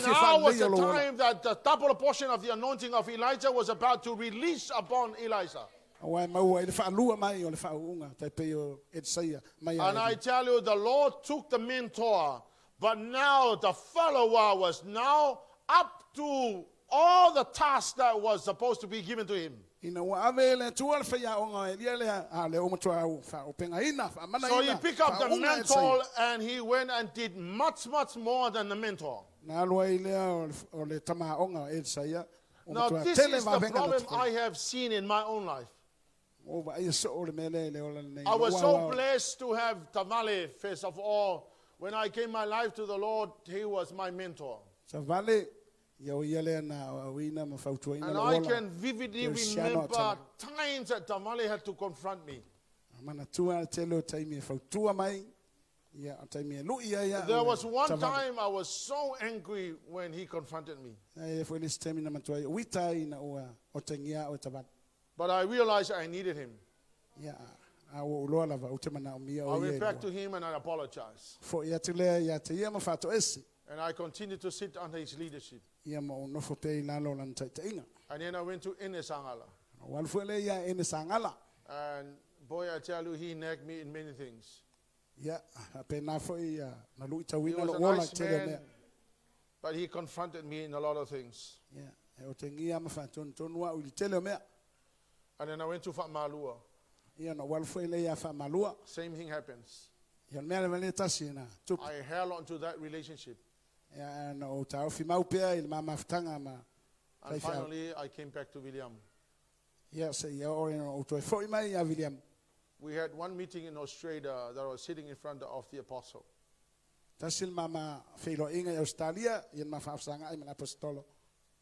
now was the time that the double portion of the anointing of Elijah was about to release upon Elisha. And I tell you, the Lord took the mentor, but now the follower was now up to all the tasks that was supposed to be given to him. So he picked up the mentor and he went and did much, much more than the mentor. Now this is the problem I have seen in my own life. I was so blessed to have Tamale, first of all. When I gave my life to the Lord, he was my mentor. And I can vividly remember times that Tamale had to confront me. There was one time I was so angry when he confronted me. But I realized I needed him. I went back to him and I apologized. And I continued to sit under his leadership. And then I went to Inesangala. And boy, I tell you, he nagged me in many things. He was a nice man, but he confronted me in a lot of things. And then I went to Fatmalua. Same thing happens. I held on to that relationship. And finally, I came back to William. We had one meeting in Australia that I was sitting in front of the apostle.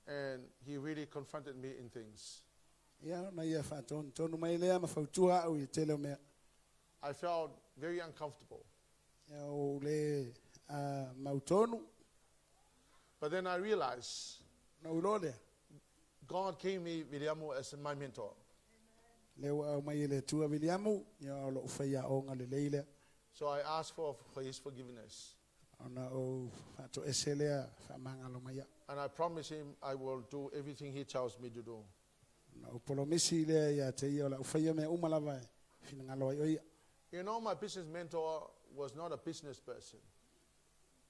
And he really confronted me in things. I felt very uncomfortable. But then I realized God gave me Williamo as my mentor. So I asked for his forgiveness. And I promised him I will do everything he tells me to do. You know, my business mentor was not a business person.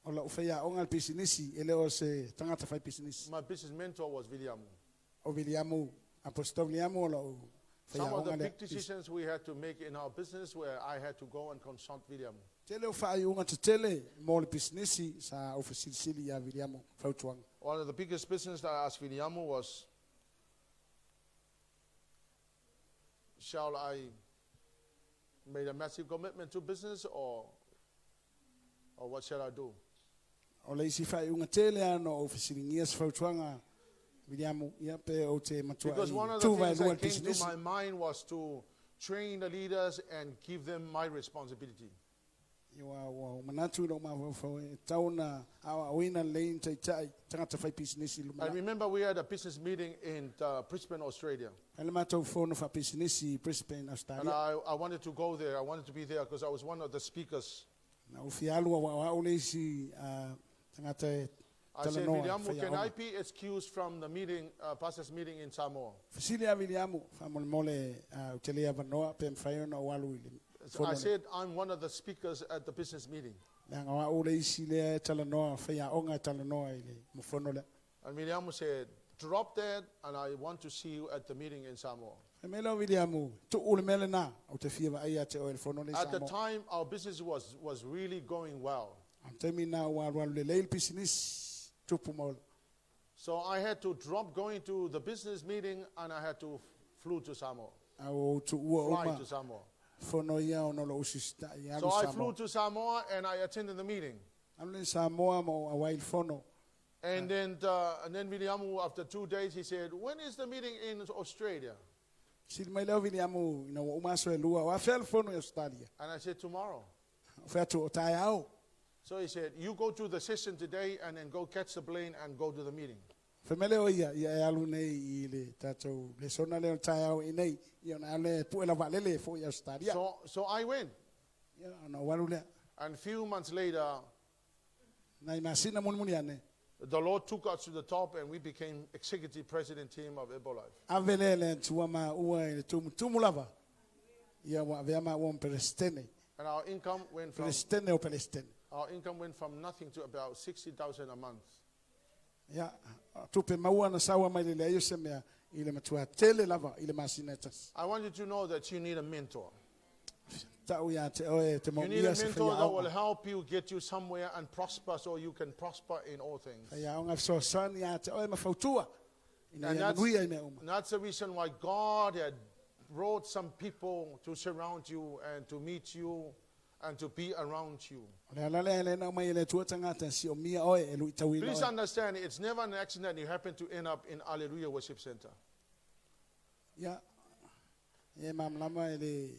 My business mentor was Williamo. Some of the big decisions we had to make in our business where I had to go and consult Williamo. One of the biggest business that I asked Williamo was, shall I make a massive commitment to business or what shall I do? O le isi whai unga tele ano o whisiringia sa whautuanga. Williamu, ia pe o te matua Because one i of the tūwai things lua that came to business. my mind was to train the leaders and give them my responsibility. Iwa wa manatu no ma whau e tauna awa oina lein tai tai tangata whai business i I lumana. remember we had a business meeting in Brisbane, Australia. Ele mātou whono wha business i Brisbane, And Australia. I wanted to go there. I wanted to be there because I was one of the speakers. Na uwhi alua wa o le isi tangata e I said, talanoa Williamu, can I whaiaonga. be excused from the meeting, pastor's meeting in Samoa? Fasili a Williamu, whamole mole utelea vanoa pe mwhaiona o alu ili. So I said, I'm one of the speakers at the business meeting. Nga wa o le isi lea talanoa whaiaonga talanoa ili mufono le. And Williamu said, drop that, and I want to see you at the meeting in Samoa. E mele o Williamu, tu ule mele na, o te whia ai a te o ele fono le At the Samoa. time, our business was really going well. Am temi na o alu alu le leil business tupu mole. So I had to drop going to the business meeting, and I had to flew to Samoa, Au tu ua fly oma, to Samoa. fono ia o nolo usista i alu So I Samoa. flew to Samoa, and I attended the meeting. Alu le Samoa mo a wail fono. And then Williamu, after 2 days, he said, when is the meeting in Australia? Sili mai leo Williamu, ina wa umaso e lua, wa fel fono i Australia. And I said, tomorrow. Whea tu o tai au. So he said, you go to the session today and then go catch the plane and go to the meeting. Whemele o ia e alu nei i le tatou, le sona leo tai au i nei, i ona ale puela wa lele fo i Australia. So I went. Ia ona walu lea. And a few months later, Nai masina muni ane. the Lord took us to the top and we became executive president team of Ebola. Avele le tua ma ua i le tumu lava. Ia wa avea ma ua Palestine. And our income went Palestine. from nothing to about 60,000 a month. Ia, tupe maua na sawa mai le leo se mea i le matua tele lava i le masina tas. I want you to know that you need a mentor. Tau ia te oe te You need maumia a se mentor that will whaiaonga. help you get you somewhere and prosper so you can prosper in all things. Whaiaonga fsosani ia te oe mawhautua. Ina And ia manuia i mea uma. And that's the reason why God had brought some people to surround you and to meet you and to be around you. Le alale ele na mai le tua tangata si o mia oe e lui tau ina Please oe. understand, it's never an accident you happen to end up in Alleluia Worship Center. Ia, e mamlama ele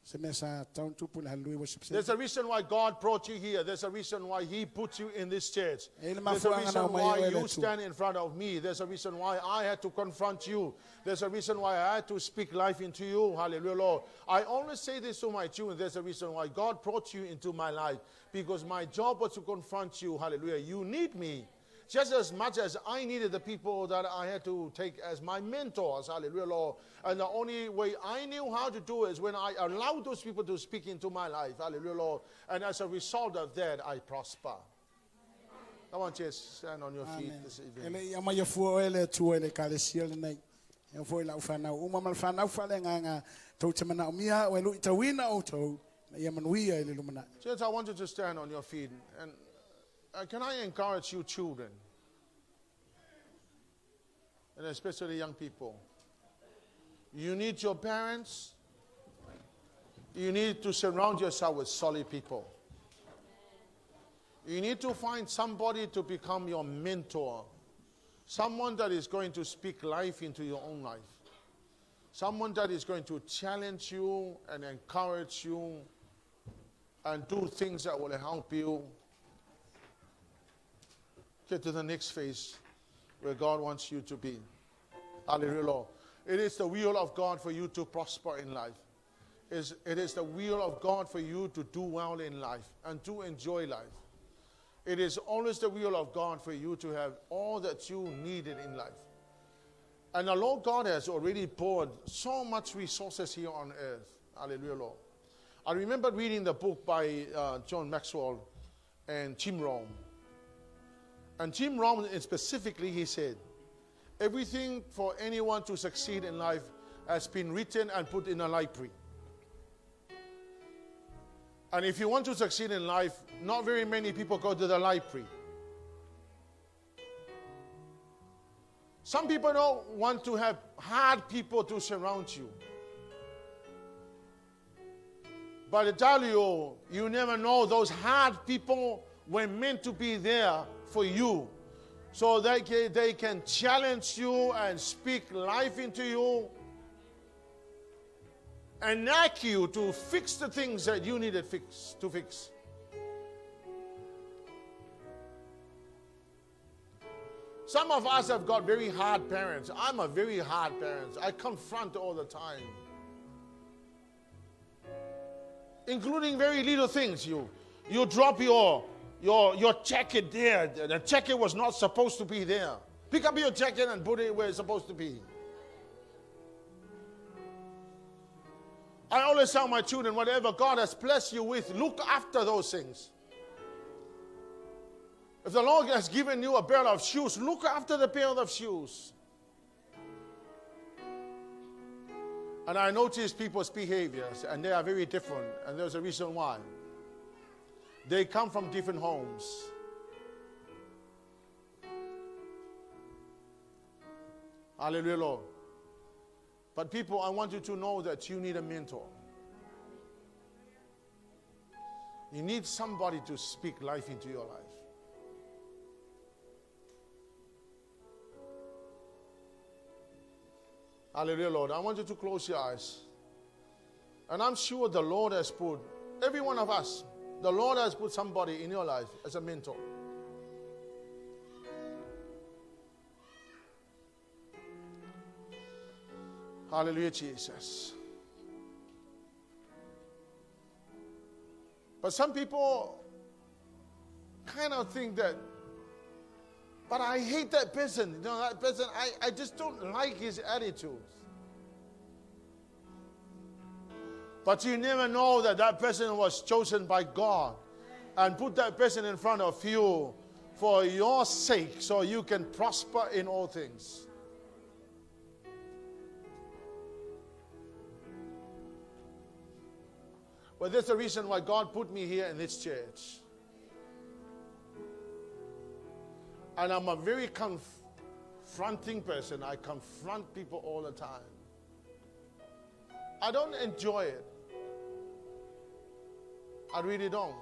se mea sa taun tupu le halui worship There's center. a reason why God brought you here. There's a reason why He put you in this church. Ele There's a mafuanga reason na mai why oe le you tu. stand in front of me. There's a reason why I had to confront you. There's a reason why I had to speak life into you. Hallelujah, Lord. I always say this to my children. There's a reason why God brought you into my life. Because my job was to confront you. Hallelujah. You need me. Just as much as I needed the people that I had to take as my mentors. Hallelujah, Lord. And the only way I knew how to do it is when I allowed those people to speak into my life. Hallelujah, Lord. And as a result of that, I prosper. I want you to stand on your feet Amen. this evening. Ele ia mai fu oe le tu ele kalesia le nei. E foi la ufana uma mal fana ufale nganga tau te mana o mia o lui tawina o tau. Ia manuia ele lumana. Church, I want you to stand on your feet. And can I encourage you children? And especially young people. You need your parents. You need to surround yourself with solid people. You need to find somebody to become your mentor. Someone that is going to speak life into your own life. Someone that is going to challenge you and encourage you and do things that will help you get to the next phase where God wants you to be. Hallelujah, Lord. It is the will of God for you to prosper in life. It is the will of God for you to do well in life and to enjoy life. It is always the will of God for you to have all that you needed in life. And the Lord God has already poured so much resources here on earth. Hallelujah, Lord. I remember reading the book by John Maxwell and Jim Rohn. And Jim Rohn specifically, he said, everything for anyone to succeed in life has been written and put in a library. And if you want to succeed in life, not very many people go to the library. Some people don't want to have hard people to surround you. But I tell you, you never know those hard people were meant to be there for you, so that they can challenge you and speak life into you and nag you to fix the things that you needed to fix. Some of us have got very hard parents. I'm a very hard parent. I confront all the time, including very little things. You drop your jacket there. The jacket was not supposed to be there. Pick up your jacket and put it where it's supposed to be. I always tell my children, whatever God has blessed you with, look after those things. If the Lord has given you a pair of shoes, look after the pair of shoes. And I notice people's behaviors, and they are very different, and there's a reason why. They come from different homes. Hallelujah, Lord. But people, I want you to know that you need a mentor. You need somebody to speak life into your life. Hallelujah, Lord. I want you to close your eyes. And I'm sure the Lord has put, every one of us, the Lord has put somebody in your life as a mentor. Hallelujah, Jesus. But some people kind of think that, but I hate that person. You know, that person, I just don't like his attitude. But you never know that that person was chosen by God and put that person in front of you for your sake, so you can prosper in all things. Well, that's the reason why God put me here in this church. And I'm a very confronting person. I confront people all the time. I don't enjoy it. I really don't.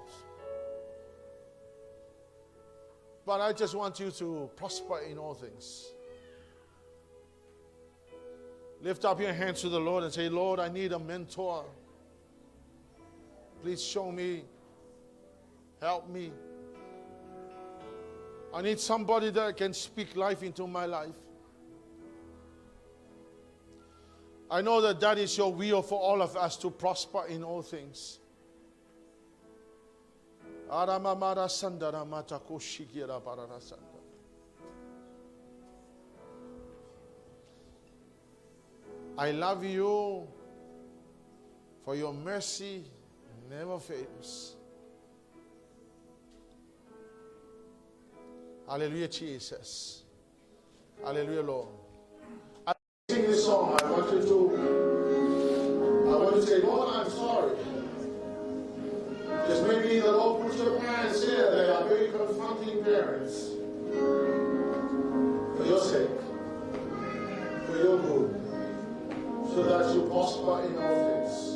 But I just want you to prosper in all things. Lift up your hands to the Lord and say, Lord, I need a mentor. Please show me. Help me. I need somebody that can speak life into my life. I know that that is your will for all of us, to prosper in all things. I love you, for your mercy never fails. Hallelujah, Jesus. Hallelujah, Lord. I sing this song. I want you to say, Lord, I'm sorry. Because maybe the Lord puts your parents here. They are very confronting parents. For your sake. For your good. So that you prosper in all things.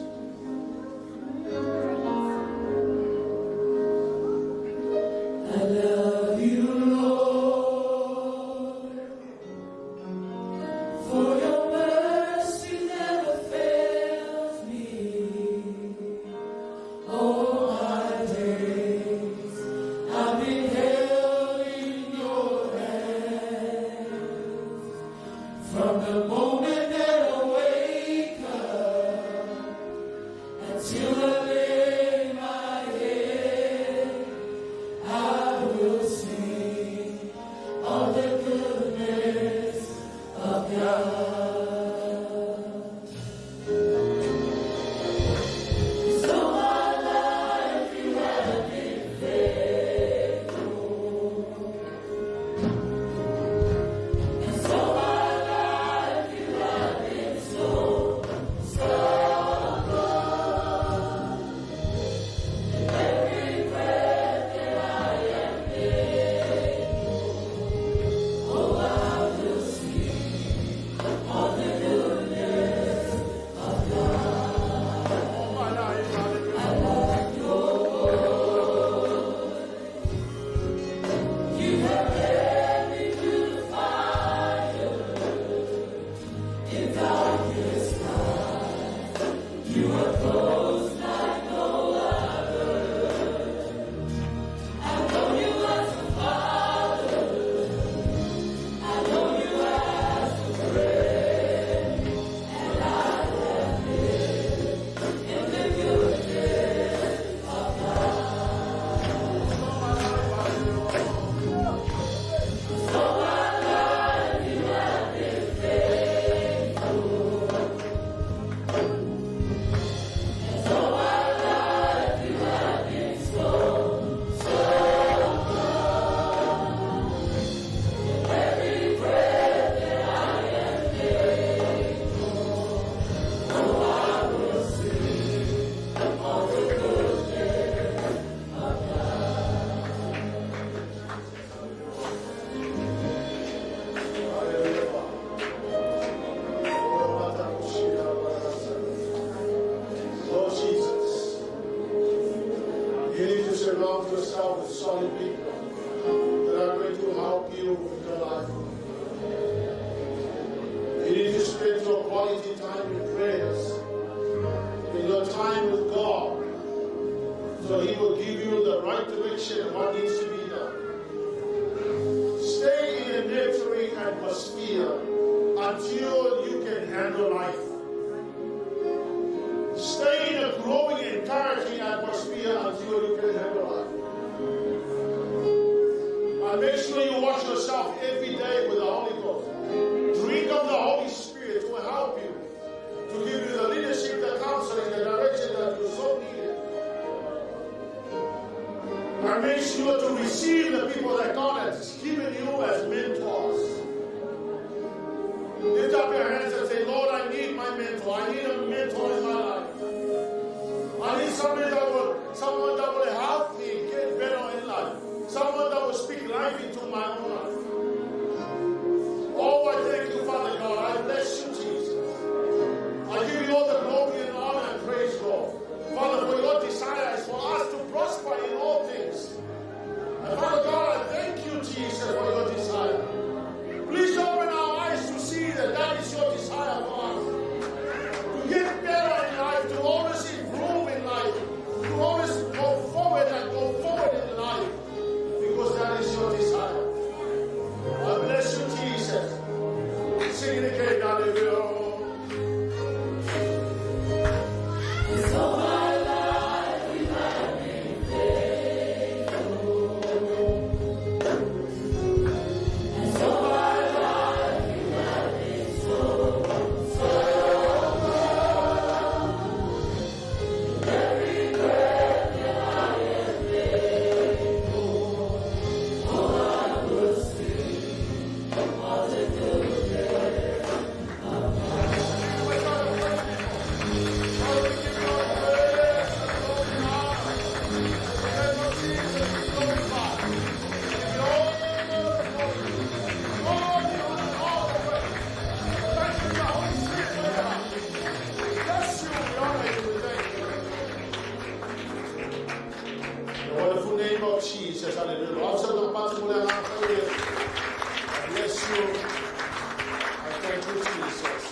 I love you, Lord, for your mercy never fails me. All my days I've been held in your hands. From the moment that I wake up quality time in prayers, in your time with God, so He will give you the right direction of what needs to be done. Stay in a nurturing atmosphere until you can handle life. Stay in a growing, encouraging atmosphere until you can handle life. And make sure you wash yourself every day with the Holy Ghost. Drink of the Holy Spirit to help you, to give you the leadership, the counseling, the direction that you so needed. And make sure to receive the people that God has given you as mentors. Lift up your hands and say, Lord, I need my mentor. I need a mentor in my life. I need someone that will help me get better in life. Someone that will speak life into my own life. Oh, I thank you, Father God. I bless you, Jesus. I give you all the glory and honor and praise, Lord. Father, for your desire is for us to prosper in all things. And Father God, I thank you, Jesus, for your desire. Please open our eyes to see that that is your desire for us. To get better in life, to always improve in life, to always go forward and go forward in life, because that is your desire. I bless you, Jesus. Sing it again, hallelujah. So my life you have been faithful. And so my life you have been so good. Every breath that I am able, oh, I will sing of the goodness of God. The wonderful name of Jesus, hallelujah. Also, the Pastor, I bless you. I thank you, Jesus.